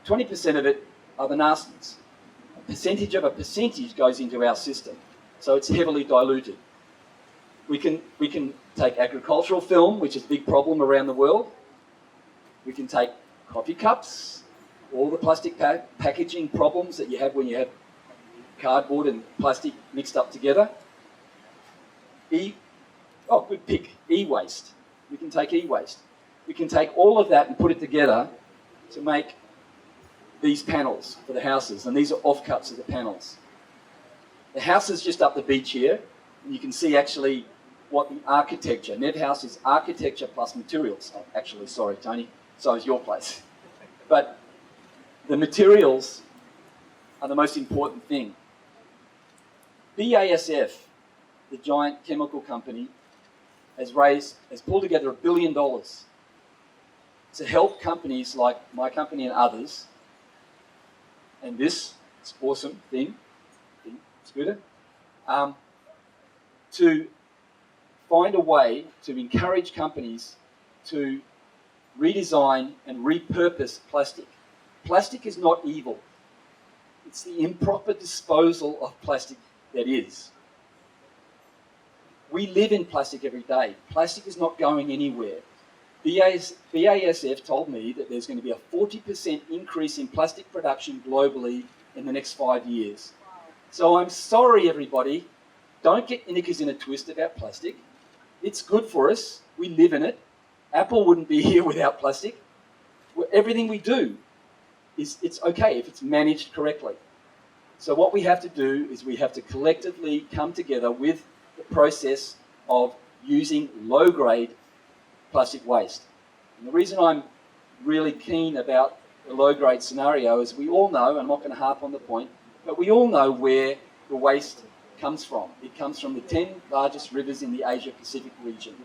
20% of it are the nasties. A percentage goes into our system, so it's heavily diluted. We can take agricultural film, which is a big problem around the world. We can take coffee cups, all the plastic packaging problems that you have when you have cardboard and plastic mixed up together. Good pick, e-waste. We can take e-waste. We can take all of that and put it together to make these panels for the houses, and these are offcuts of the panels. The house is just up the beach here, and you can see actually what the architecture, Ned House is architecture plus materials. Oh, actually, sorry, Tony, so is your place. But the materials are the most important thing. BASF, the giant chemical company, has pulled together $1 billion to help companies like my company and others, and this awesome thing, Scooter, to find a way to encourage companies to redesign and repurpose plastic. Plastic is not evil. It's the improper disposal of plastic that is. We live in plastic every day. Plastic is not going anywhere. BASF told me that there's going to be a 40% increase in plastic production globally in the next 5 years. So I'm sorry, everybody. Don't get knickers in a twist about plastic. It's good for us. We live in it. Apple wouldn't be here without plastic. Everything we do, it's okay if it's managed correctly. So what we have to do is we have to collectively come together with the process of using low-grade plastic waste. And the reason I'm really keen about the low-grade scenario is we all know, and I'm not going to harp on the point, but we all know where the waste comes from. It comes from the 10 largest rivers in the Asia-Pacific region.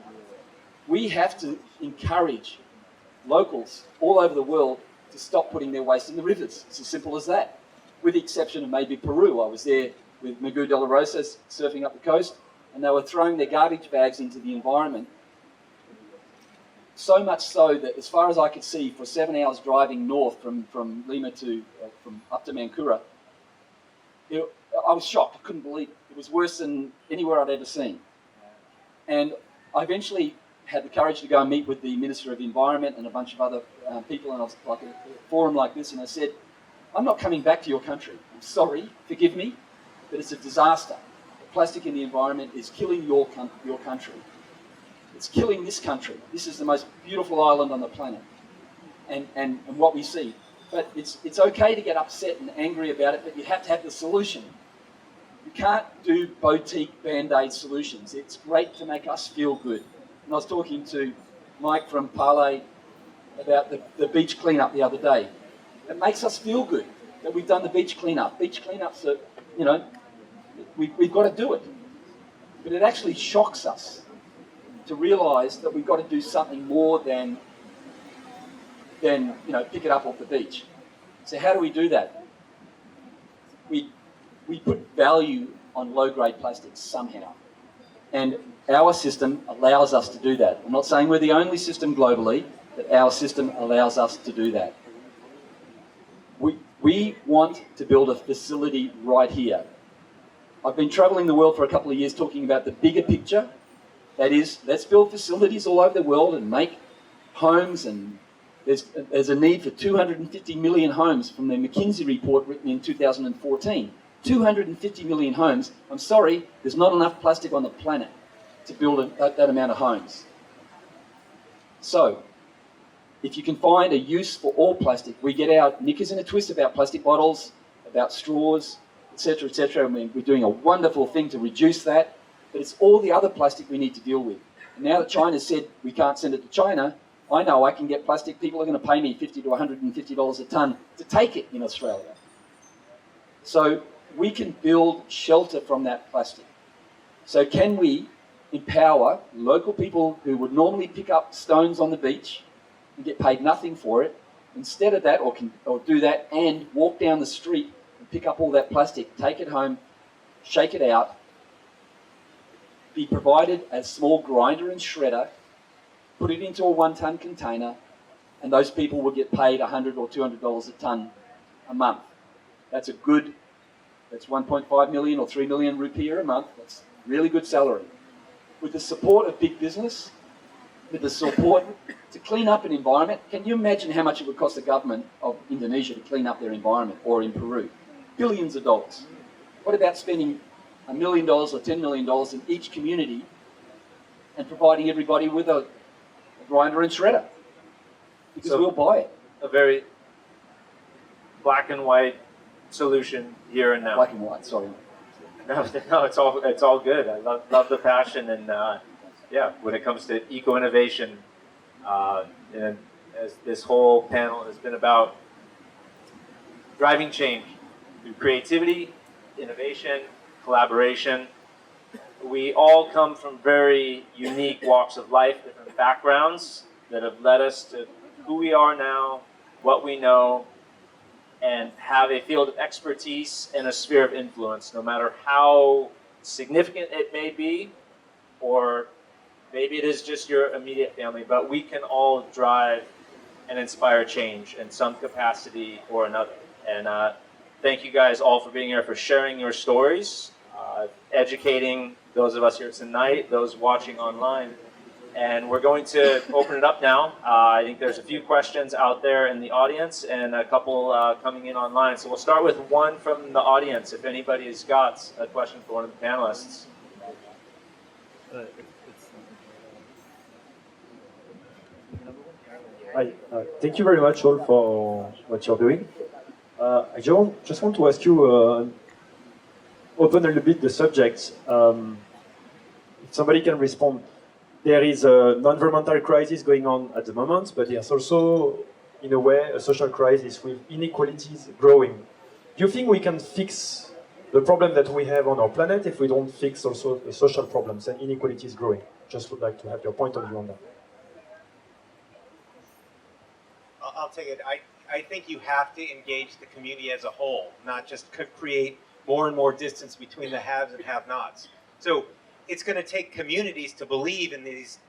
We have to encourage locals all over the world to stop putting their waste in the rivers. It's as simple as that. With the exception of maybe Peru. I was there with Miguel de la Rosa surfing up the coast, and they were throwing their garbage bags into the environment So much so that, as far as I could see, for 7 hours driving north from Lima to from up to Mancura, I was shocked. I couldn't believe it. It was worse than anywhere I'd ever seen. And I eventually had the courage to go and meet with the Minister of the Environment and a bunch of other people, and I was like a forum like this, and I said, I'm not coming back to your country. I'm sorry, forgive me, but it's a disaster. The plastic in the environment is killing your country. It's killing this country. This is the most beautiful island on the planet, and what we see. But it's okay to get upset and angry about it, but you have to have the solution. You can't do boutique Band-Aid solutions. It's great to make us feel good. And I was talking to Mike from Parley about the beach cleanup the other day. It makes us feel good that we've done the beach cleanup. Beach cleanups are, we've got to do it. But it actually shocks us to realise that we've got to do something more than pick it up off the beach. So how do we do that? We put value on low-grade plastics somehow. And our system allows us to do that. I'm not saying we're the only system globally, but our system allows us to do that. We want to build a facility right here. I've been travelling the world for a couple of years talking about the bigger picture. That is, let's build facilities all over the world and make homes, and there's a need for 250 million homes from the McKinsey report written in 2014. 250 million homes. I'm sorry, there's not enough plastic on the planet to build that amount of homes. So, if you can find a use for all plastic, we get our knickers in a twist about plastic bottles, about straws, etc., etc. I mean, we're doing a wonderful thing to reduce that, but it's all the other plastic we need to deal with. And now that China said we can't send it to China, I know I can get plastic. People are going to pay me $50 to $150 a tonne to take it in Australia. So we can build shelter from that plastic. So can we empower local people who would normally pick up stones on the beach and get paid nothing for it, instead of that, or do that and walk down the street and pick up all that plastic, take it home, shake it out, be provided a small grinder and shredder, put it into a 1-ton container, and those people will get paid $100 or $200 a tonne a month. That's 1.5 million or 3 million rupiah a month. That's really good salary. With the support of big business, with the support to clean up an environment, can you imagine how much it would cost the government of Indonesia to clean up their environment, or in Peru? Billions of dollars. What about spending $1 million or $10 million in each community and providing everybody with a grinder and shredder? Because we'll buy it. A very black and white solution here and now. Black and white, sorry. No, it's all good. I love the passion, and when it comes to eco-innovation, and as this whole panel has been about driving change through creativity, innovation, collaboration. We all come from very unique walks of life, different backgrounds that have led us to who we are now, what we know, and have a field of expertise and a sphere of influence, no matter how significant it may be, or maybe it is just your immediate family, but we can all drive and inspire change in some capacity or another. And thank you guys all for being here, for sharing your stories, educating those of us here tonight, those watching online. And we're going to open it up now. I think there's a few questions out there in the audience and a couple coming in online. So we'll start with one from the audience, if anybody has got a question for one of the panelists. Hi, thank you very much all for what you're doing. I just want to ask you, open a little bit the subject. If somebody can respond. There is an environmental crisis going on at the moment, but there's also, in a way, a social crisis with inequalities growing. Do you think we can fix the problem that we have on our planet if we don't fix also the social problems and inequalities growing? Just would like to have your point of view on that. I'll take it. I think you have to engage the community as a whole, not just create more and more distance between the haves and have-nots. So it's going to take communities to believe in these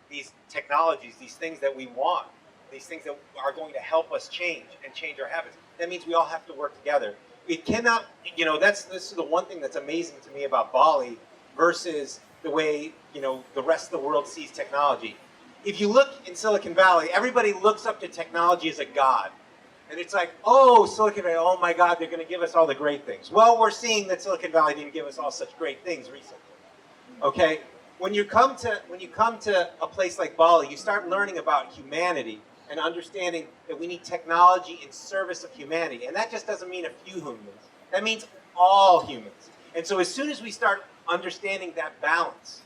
technologies, these things that we want, these things that are going to help us change and change our habits. That means we all have to work together. It cannot, this is the one thing that's amazing to me about Bali versus the way, the rest of the world sees technology. If you look in Silicon Valley, everybody looks up to technology as a god. And it's like, oh, Silicon Valley, oh my God, they're going to give us all the great things. Well, we're seeing that Silicon Valley didn't give us all such great things recently. Okay? When you come to a place like Bali, you start learning about humanity and understanding that we need technology in service of humanity. And that just doesn't mean a few humans. That means all humans. And so as soon as we start understanding that balance,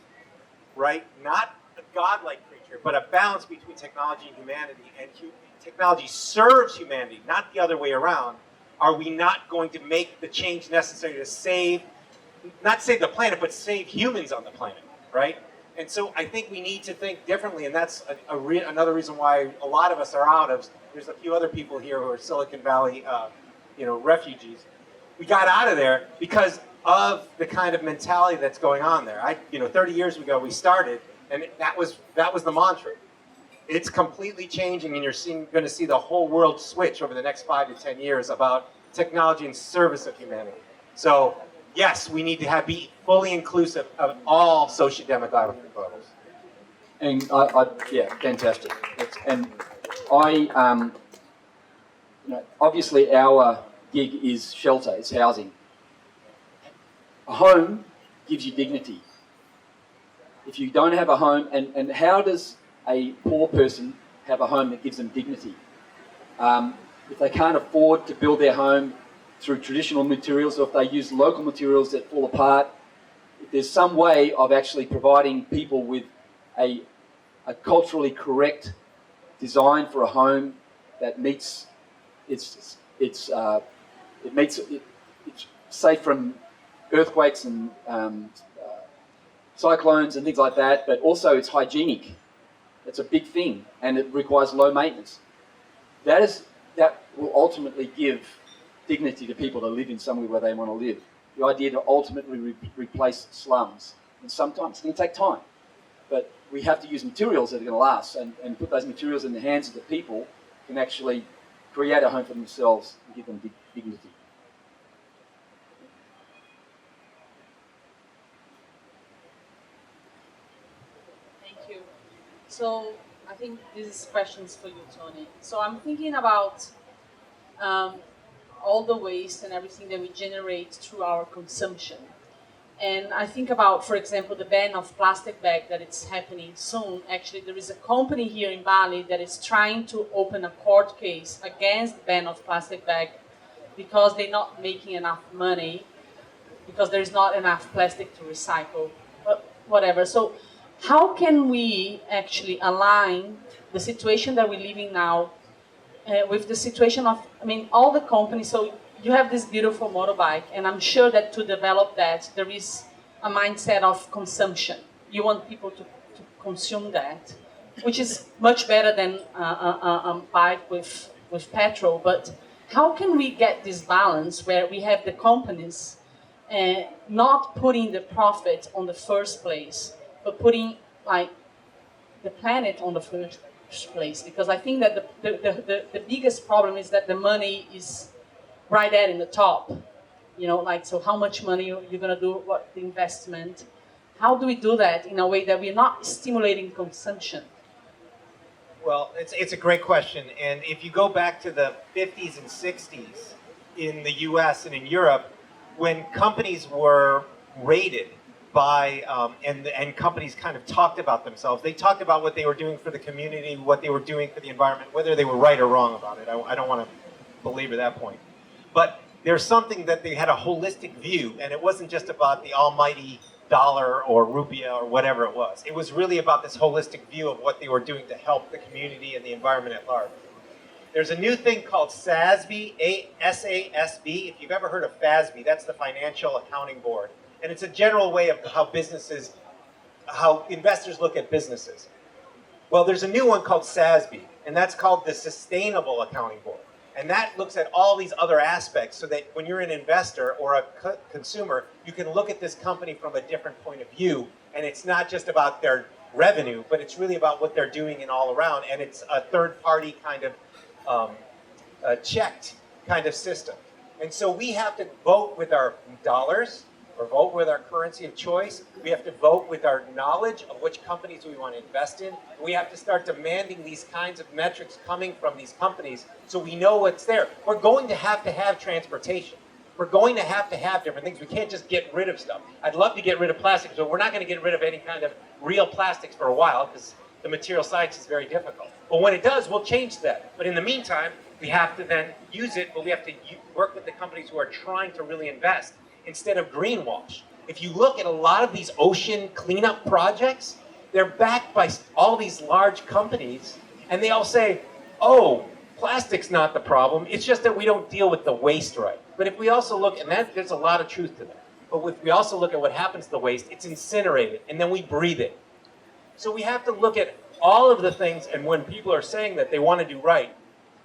right? Not a godlike creature, but a balance between technology and humanity, and technology serves humanity, not the other way around, are we not going to make the change necessary to not save the planet, but save humans on the planet, right? And so I think we need to think differently, and that's another reason why a lot of us are out of. There's a few other people here who are Silicon Valley, refugees. We got out of there because of the kind of mentality that's going on there. 30 years ago we started, and that was the mantra. It's completely changing, and you're going to see the whole world switch over the next 5 to 10 years about technology in service of humanity. So yes, we need to be fully inclusive of all socio-demographic levels. And yeah, fantastic. Obviously our gig is shelter, it's housing. A home gives you dignity. If you don't have a home, and how does a poor person have a home that gives them dignity? If they can't afford to build their home through traditional materials, or if they use local materials that fall apart, if there's some way of actually providing people with a culturally correct design for a home that meets it's safe from earthquakes and cyclones and things like that, but also it's hygienic. It's a big thing, and it requires low maintenance. That will ultimately give dignity to people to live in somewhere where they want to live. The idea to ultimately replace slums, and sometimes it's going to take time, but we have to use materials that are going to last, and put those materials in the hands of the people who can actually create a home for themselves and give them dignity. So I think this is questions for you, Tony. So I'm thinking about all the waste and everything that we generate through our consumption. And I think about, for example, the ban of plastic bag that it's happening soon. Actually, there is a company here in Bali that is trying to open a court case against the ban of plastic bag because they're not making enough money, because there's not enough plastic to recycle, whatever. So how can we actually align the situation that we're living now with the situation of, all the companies? So you have this beautiful motorbike, and I'm sure that to develop that, there is a mindset of consumption. You want people to consume that, which is much better than a bike with petrol. But how can we get this balance where we have the companies not putting the profit on the first place, but putting the planet on the first place? Because I think that the biggest problem is that the money is right there in the top. So how much money you're going to do, what the investment? How do we do that in a way that we're not stimulating consumption? Well, it's a great question. And if you go back to the 50s and 60s in the US and in Europe, when companies were rated by, and companies kind of talked about themselves, they talked about what they were doing for the community, what they were doing for the environment, whether they were right or wrong about it. I don't want to belabor that point. But there's something that they had a holistic view, and it wasn't just about the almighty dollar or rupiah or whatever it was. It was really about this holistic view of what they were doing to help the community and the environment at large. There's a new thing called SASB, S-A-S-B. If you've ever heard of FASB, that's the Financial Accounting Board. And it's a general way of how investors look at businesses. Well, there's a new one called SASB, and that's called the Sustainable Accounting Board. And that looks at all these other aspects so that when you're an investor or a consumer, you can look at this company from a different point of view. And it's not just about their revenue, but it's really about what they're doing and all around. And it's a third party kind of checked kind of system. And so we have to vote with our dollars or vote with our currency of choice. We have to vote with our knowledge of which companies we want to invest in. We have to start demanding these kinds of metrics coming from these companies so we know what's there. We're going to have transportation. We're going to have different things. We can't just get rid of stuff. I'd love to get rid of plastics, but we're not going to get rid of any kind of real plastics for a while because the material science is very difficult. But when it does, we'll change that. But in the meantime, we have to then use it, but we have to work with the companies who are trying to really invest instead of greenwash. If you look at a lot of these ocean cleanup projects, they're backed by all these large companies, and they all say, oh, plastic's not the problem, it's just that we don't deal with the waste right. But if we also look, and there's a lot of truth to that, but if we also look at what happens to the waste, it's incinerated, and then we breathe it. So we have to look at all of the things, and when people are saying that they want to do right,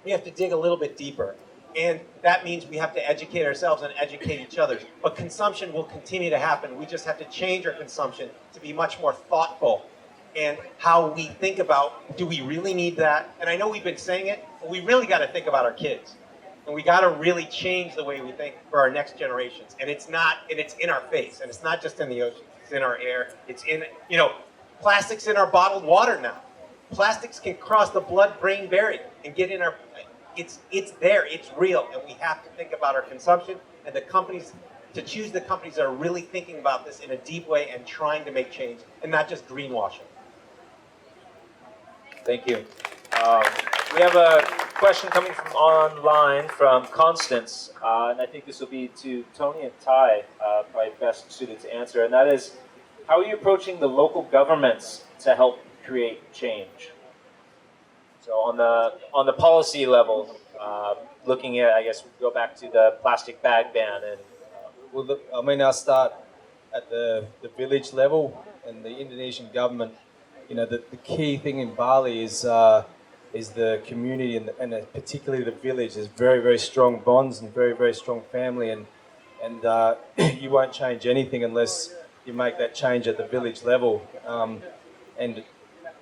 we have to dig a little bit deeper. And that means we have to educate ourselves and educate each other. But consumption will continue to happen. We just have to change our consumption to be much more thoughtful and how we think about, do we really need that? And I know we've been saying it, but we really got to think about our kids. And we got to really change the way we think for our next generations. And it's in our face. And it's not just in the ocean. It's in our air. It's in, plastics in our bottled water now. Plastics can cross the blood-brain barrier and get in our, it's there, it's real, and we have to think about our consumption and the companies, to choose the companies that are really thinking about this in a deep way and trying to make change and not just greenwashing. Thank you. We have a question coming from online from Constance, and I think this will be to Tony and Ty, probably best suited to answer, and that is, how are you approaching the local governments to help create change? So on the policy level, looking at, I guess we go back to the plastic bag ban, and well, look, I mean, I'll start at the village level and the Indonesian government. The key thing in Bali is the community and particularly the village. There's very, very strong bonds and very, very strong family, and you won't change anything unless you make that change at the village level. And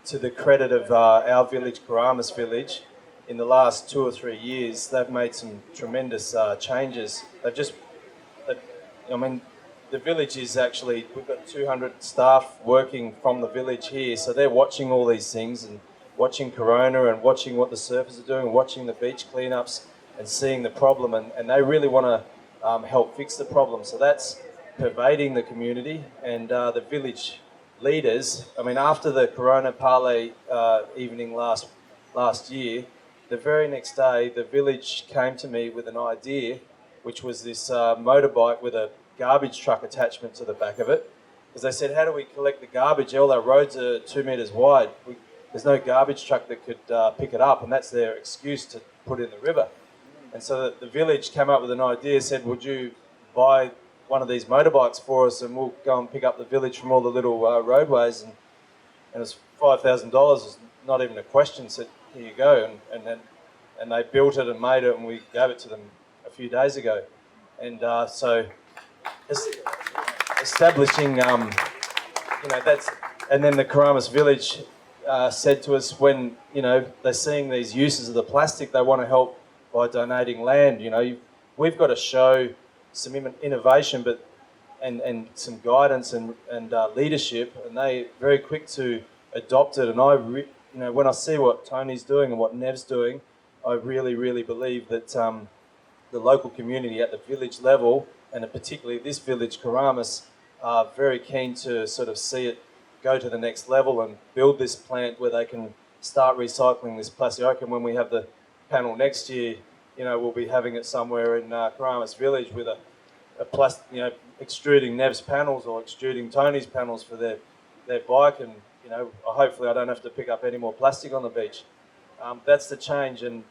to the credit of our village, Karamas village, in the last 2 or 3 years, they've made some tremendous changes. The village is actually, we've got 200 staff working from the village here, so they're watching all these things and watching Corona and watching what the surfers are doing, watching the beach cleanups and seeing the problem, and they really want to help fix the problem. So that's pervading the community, and the village leaders, after the Corona Parley evening last year, the very next day the village came to me with an idea, which was this motorbike with a garbage truck attachment to the back of it. Because they said, how do we collect the garbage? All our roads are 2 meters wide. There's no garbage truck that could pick it up, and that's their excuse to put it in the river. And so the village came up with an idea, said, would you buy one of these motorbikes for us and we'll go and pick up the village from all the little roadways, and it was $5,000. It was not even a question. Said, here you go, and they built it and made it, and we gave it to them a few days ago. And so establishing, that's, and then the Karamas village said to us, when they're seeing these uses of the plastic, they want to help by donating land. We've got to show some innovation, and some guidance and leadership, and they very quick to adopt it. And when I see what Tony's doing and what Nev's doing, I really, really believe that the local community at the village level, and particularly this village, Karamas, are very keen to sort of see it go to the next level and build this plant where they can start recycling this plastic. I reckon when we have the panel next year, we'll be having it somewhere in Karamas village with a extruding Nev's panels or extruding Tony's panels for their bike, and hopefully I don't have to pick up any more plastic on the beach. That's the change, and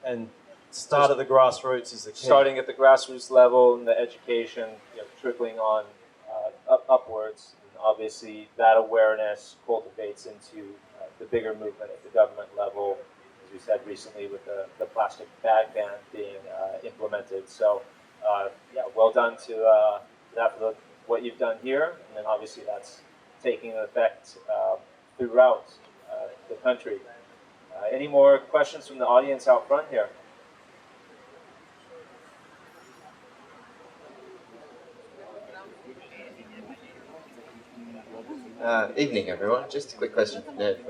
start at the grassroots is the key. Starting at the grassroots level and the education, trickling on upwards, and obviously that awareness cultivates into the bigger movement at the government level, as we said recently with the plastic bag ban being implemented. So yeah, well done to that for what you've done here, and then obviously that's taking effect throughout the country. Any more questions from the audience out front here? Evening, everyone. Just a quick question for Nev.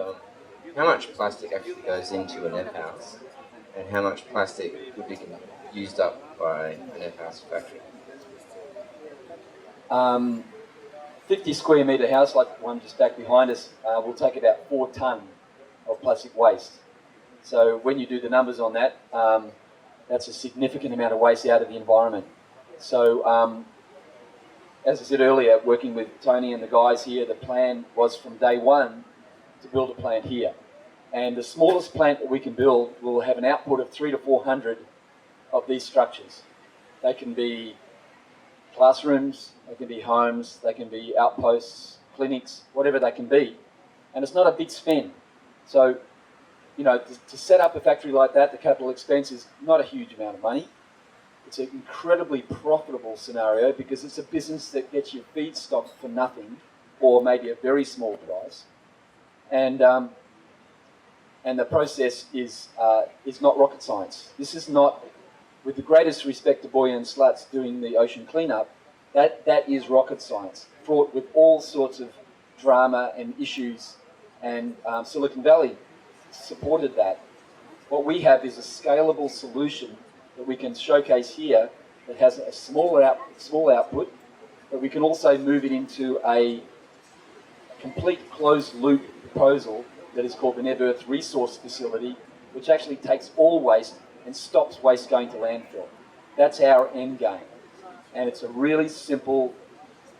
How much plastic actually goes into a Nev house, and how much plastic would be used up by a Nev house factory? 50 square metre house, like the one just back behind us, will take about 4 tonne of plastic waste. So when you do the numbers on that, that's a significant amount of waste out of the environment. So as I said earlier, working with Tony and the guys here, the plan was from day one to build a plant here. And the smallest plant that we can build will have an output of 300 to 400 of these structures. They can be classrooms, they can be homes, they can be outposts, clinics, whatever they can be. And it's not a big spend. So, you know, to set up a factory like that, the capital expense is not a huge amount of money. It's an incredibly profitable scenario because it's a business that gets you feedstock for nothing or maybe a very small price. And the process is not rocket science. This is not, with the greatest respect to Boy and Sluts doing the ocean cleanup, that is rocket science, fraught with all sorts of drama and issues, and Silicon Valley supported that. What we have is a scalable solution that we can showcase here that has a small output, but we can also move it into a complete closed-loop proposal that is called the Nev Earth Resource Facility, which actually takes all waste and stops waste going to landfill. That's our end game. And it's a really simple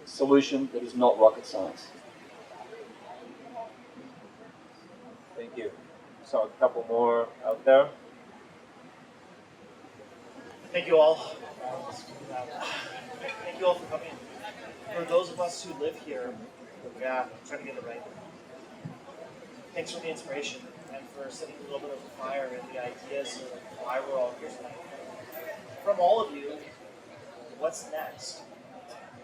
solution that is not rocket science. Thank you. So a couple more out there. Thank you all. Thank you all for coming. For those of us who live here, yeah, I'm trying to get it right. Thanks for the inspiration and for setting a little bit of a fire in the ideas of why we're all here tonight. From all of you, what's next?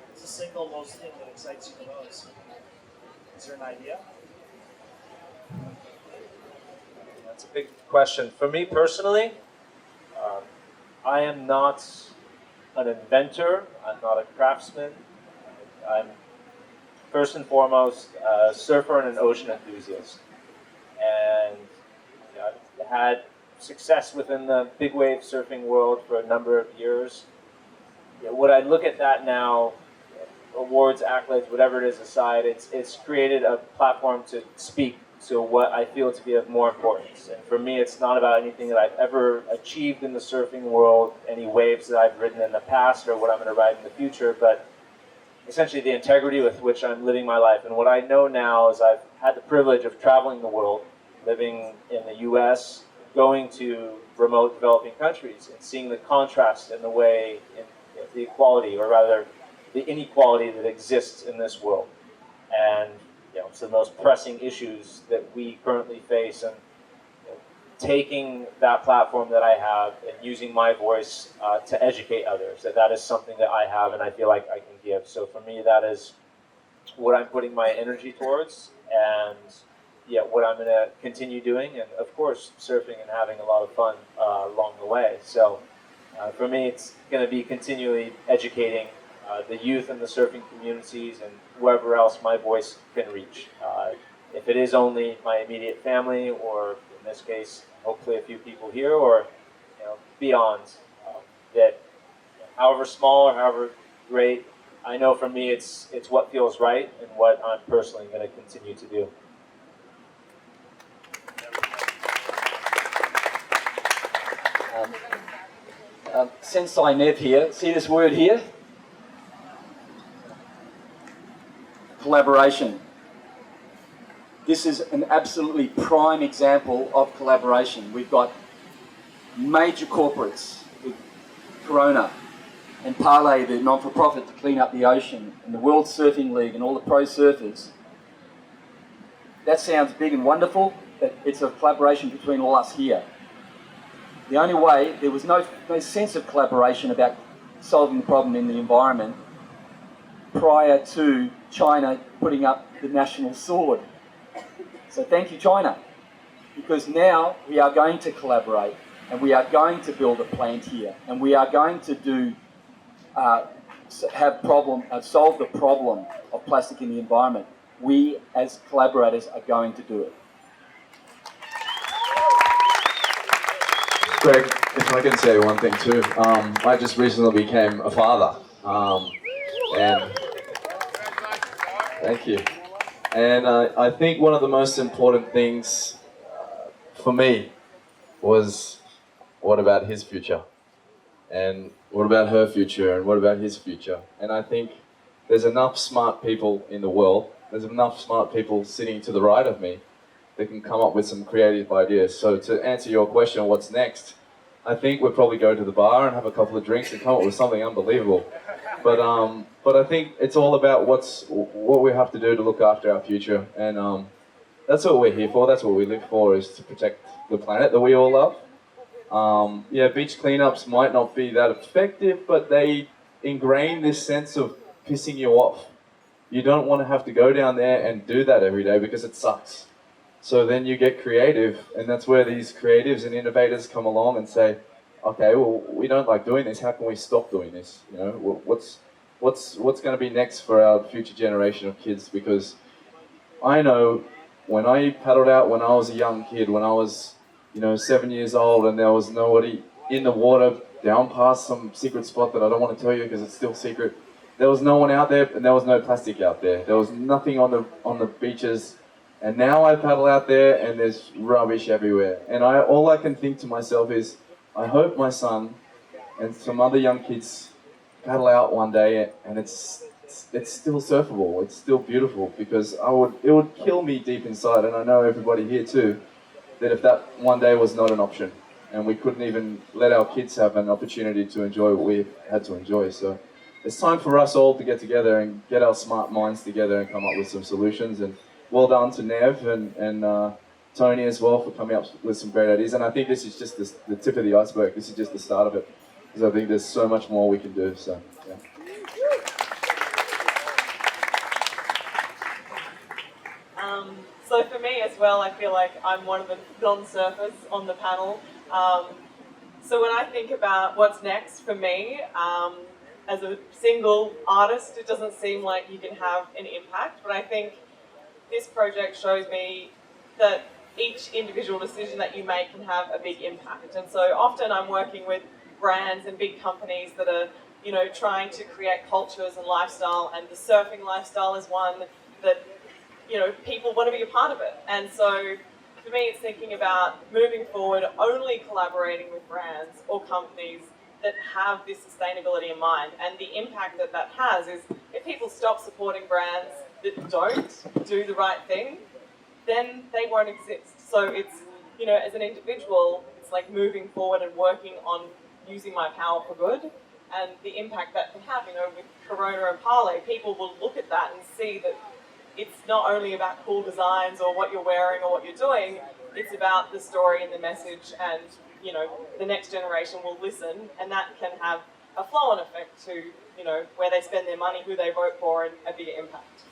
What's the single most thing that excites you the most? Is there an idea? That's a big question. For me personally, I am not an inventor. I'm not a craftsman. I'm first and foremost a surfer and an ocean enthusiast. And you know, I've had success within the big wave surfing world for a number of years. You know, when I look at that now, awards, accolades, whatever it is aside, it's created a platform to speak to what I feel to be of more importance. And for me, it's not about anything that I've ever achieved in the surfing world, any waves that I've ridden in the past or what I'm going to ride in the future, but essentially the integrity with which I'm living my life. And what I know now is I've had the privilege of traveling the world, living in the US, going to remote developing countries and seeing the contrast in the way, in the equality, or rather the inequality that exists in this world. And you know, it's the most pressing issues that we currently face, and you know, taking that platform that I have and using my voice to educate others, that is something that I have and I feel like I can give. So for me, that is what I'm putting my energy towards, and yeah, what I'm going to continue doing, and of course, surfing and having a lot of fun along the way. So for me, it's going to be continually educating the youth and the surfing communities and whoever else my voice can reach. If it is only my immediate family, or in this case, hopefully a few people here, or you know, beyond, that however small or however great, I know for me it's what feels right and what I'm personally going to continue to do. Sensei Nev here, see this word here? Collaboration. This is an absolutely prime example of collaboration. We've got major corporates with Corona and Parley, the non-for-profit to clean up the ocean, and the World Surfing League and all the pro surfers. That sounds big and wonderful, that it's a collaboration between all us here. The only way, there was no sense of collaboration about solving the problem in the environment prior to China putting up the national sword. So thank you, China, because now we are going to collaborate and we are going to build a plant here and we are going to do solve the problem of plastic in the environment. We, as collaborators, are going to do it. Greg, if I can say one thing too, I just recently became a father, and thank you. And I think one of the most important things for me was, what about his future? And what about her future? And what about his future? And I think there's enough smart people in the world, there's enough smart people sitting to the right of me that can come up with some creative ideas. So to answer your question, what's next? I think we'll probably go to the bar and have a couple of drinks and come up with something unbelievable. But I think it's all about what we have to do to look after our future. And that's what we're here for, that's what we live for, is to protect the planet that we all love. Yeah, beach cleanups might not be that effective, but they ingrain this sense of pissing you off. You don't want to have to go down there and do that every day because it sucks. So then you get creative, and that's where these creatives and innovators come along and say, okay, well, we don't like doing this, how can we stop doing this? You know, what's going to be next for our future generation of kids? Because I know when I paddled out when I was a young kid, when I was 7 years old, and there was nobody in the water down past some secret spot that I don't want to tell you because it's still secret. There was no one out there, and there was no plastic out there. There was nothing on the beaches, and now I paddle out there, and there's rubbish everywhere. And all I can think to myself is, I hope my son and some other young kids paddle out one day, and it's still surfable. It's still beautiful, because it would kill me deep inside, and I know everybody here too, that if that one day was not an option and we couldn't even let our kids have an opportunity to enjoy what we had to enjoy. So it's time for us all to get together and get our smart minds together and come up with some solutions. And well done to Nev and Tony as well for coming up with some great ideas. And I think this is just the tip of the iceberg. This is just the start of it, because I think there's so much more we can do. So yeah. So for me as well, I feel like I'm one of the non-surfers on the panel. So when I think about what's next for me, as a single artist, it doesn't seem like you can have an impact, but I think this project shows me that each individual decision that you make can have a big impact. And so often I'm working with brands and big companies that are, trying to create cultures and lifestyle, and the surfing lifestyle is one that people want to be a part of it. And so for me, it's thinking about moving forward, only collaborating with brands or companies that have this sustainability in mind. And the impact that has is, if people stop supporting brands that don't do the right thing, then they won't exist. So it's, as an individual, it's like moving forward and working on using my power for good. And the impact that can have, with Corona and Parley, people will look at that and see that it's not only about cool designs or what you're wearing or what you're doing, it's about the story and the message, and the next generation will listen, and that can have a flow-on effect to where they spend their money, who they vote for, and a bigger impact.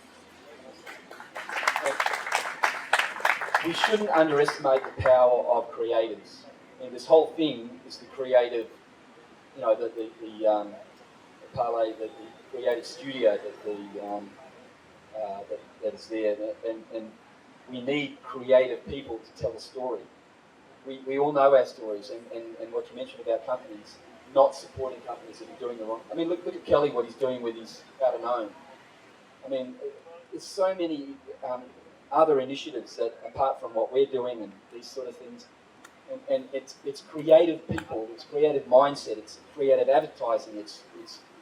We shouldn't underestimate the power of creatives. I mean, this whole thing is the creative, the Parley, the creative studio that is there, and we need creative people to tell a story. We all know our stories, and what you mentioned about companies not supporting companies that are doing the wrong. I mean, look at Kelly, what he's doing with his How to Know. I mean, there's so many other initiatives that, apart from what we're doing and these sort of things, and it's creative people, it's creative mindset, it's creative advertising, it's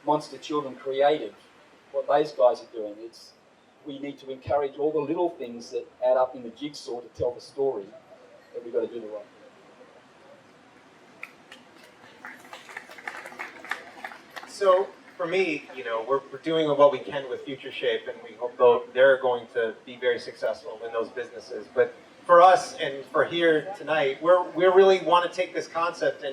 Monster Children Creative, what those guys are doing. We need to encourage all the little things that add up in the jigsaw to tell the story, that we've got to do the right thing. So for me, we're doing what we can with Future Shape, and we hope they're going to be very successful in those businesses. But for us and for here tonight, we really want to take this concept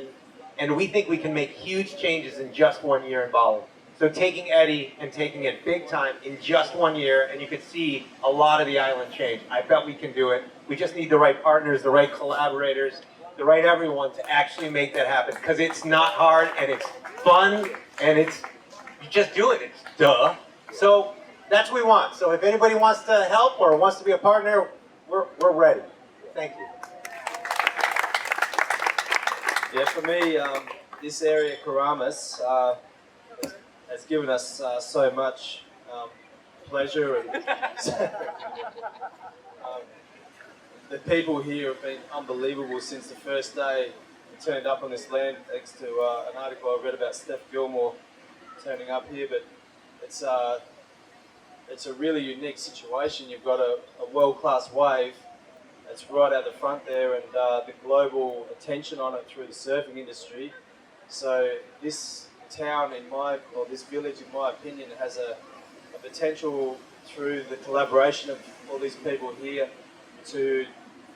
and we think we can make huge changes in just 1 year in Bali. So taking Eddie and taking it big time in just 1 year, and you could see a lot of the island change. I bet we can do it. We just need the right partners, the right collaborators, the right everyone to actually make that happen. Because it's not hard, and it's fun, and you just do it. It's duh. So that's what we want. So if anybody wants to help or wants to be a partner, we're ready. Thank you. Yeah, for me, this area, Karamas, has given us so much pleasure, and the people here have been unbelievable since the first day we turned up on this land, thanks to an article I read about Steph Gilmore turning up here. But it's a really unique situation. You've got a world-class wave that's right out the front there, and the global attention on it through the surfing industry. So this town, this village, in my opinion, has a potential through the collaboration of all these people here to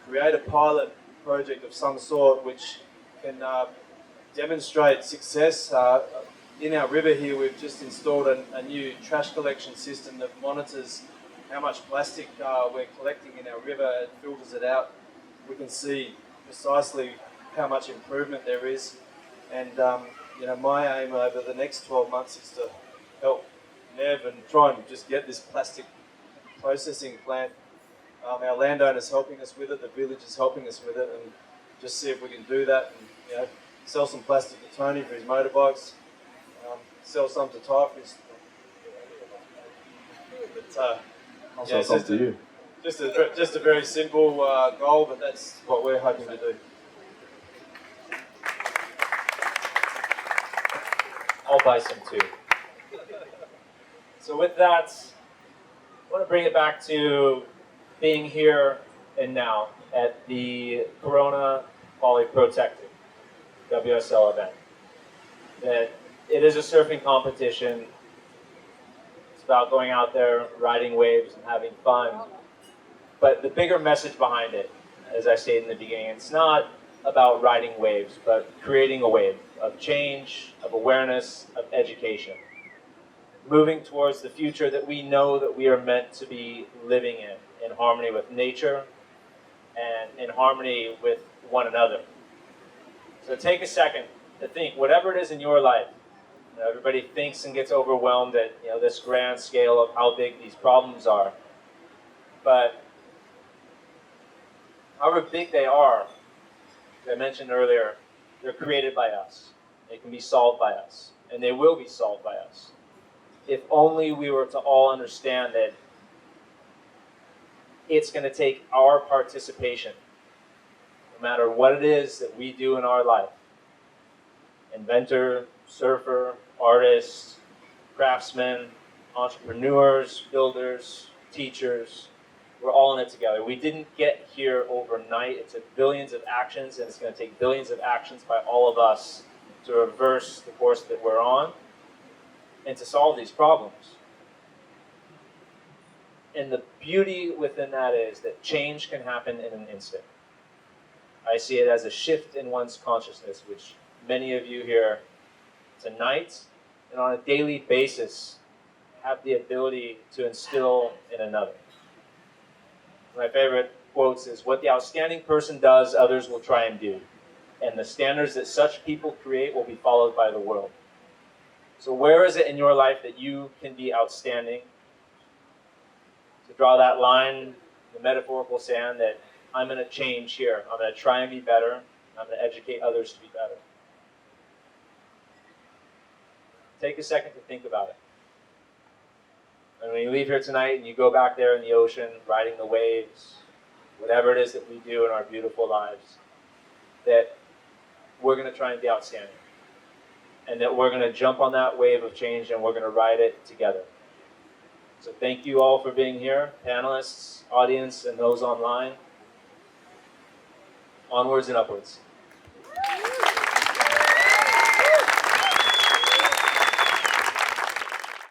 create a pilot project of some sort which can demonstrate success. In our river here, we've just installed a new trash collection system that monitors how much plastic we're collecting in our river and filters it out. We can see precisely how much improvement there is. And my aim over the next 12 months is to help Nev and try and just get this plastic processing plant. Our landowner's helping us with it, the village is helping us with it, and just see if we can do that and sell some plastic to Tony for his motorbikes, sell some to Ty for his... I'll sell some to you. Just a very simple goal, but that's what we're hoping to do. I'll buy some too. So with that, I want to bring it back to being here and now at the Corona Bali Protected WSL event. That it is a surfing competition. It's about going out there, riding waves and having fun. But the bigger message behind it, as I stated in the beginning, it's not about riding waves, but creating a wave of change, of awareness, of education. Moving towards the future that we know that we are meant to be living in harmony with nature and in harmony with one another. So take a second to think, whatever it is in your life, everybody thinks and gets overwhelmed at this grand scale of how big these problems are. But however big they are, as I mentioned earlier, they're created by us. They can be solved by us, and they will be solved by us. If only we were to all understand that it's going to take our participation, no matter what it is that we do in our life. Inventor, surfer, artist, craftsman, entrepreneurs, builders, teachers, we're all in it together. We didn't get here overnight. It took billions of actions, and it's going to take billions of actions by all of us to reverse the course that we're on and to solve these problems. And the beauty within that is that change can happen in an instant. I see it as a shift in one's consciousness, which many of you here tonight and on a daily basis have the ability to instill in another. My favorite quotes is, "What the outstanding person does, others will try and do. And the standards that such people create will be followed by the world." So where is it in your life that you can be outstanding? To draw that line, the metaphorical sand, that I'm going to change here. I'm going to try and be better. I'm going to educate others to be better. Take a second to think about it. And when you leave here tonight and you go back there in the ocean, riding the waves, whatever it is that we do in our beautiful lives, that we're going to try and be outstanding. And that we're going to jump on that wave of change and we're going to ride it together. So thank you all for being here, panelists, audience, and those online. Onwards and upwards.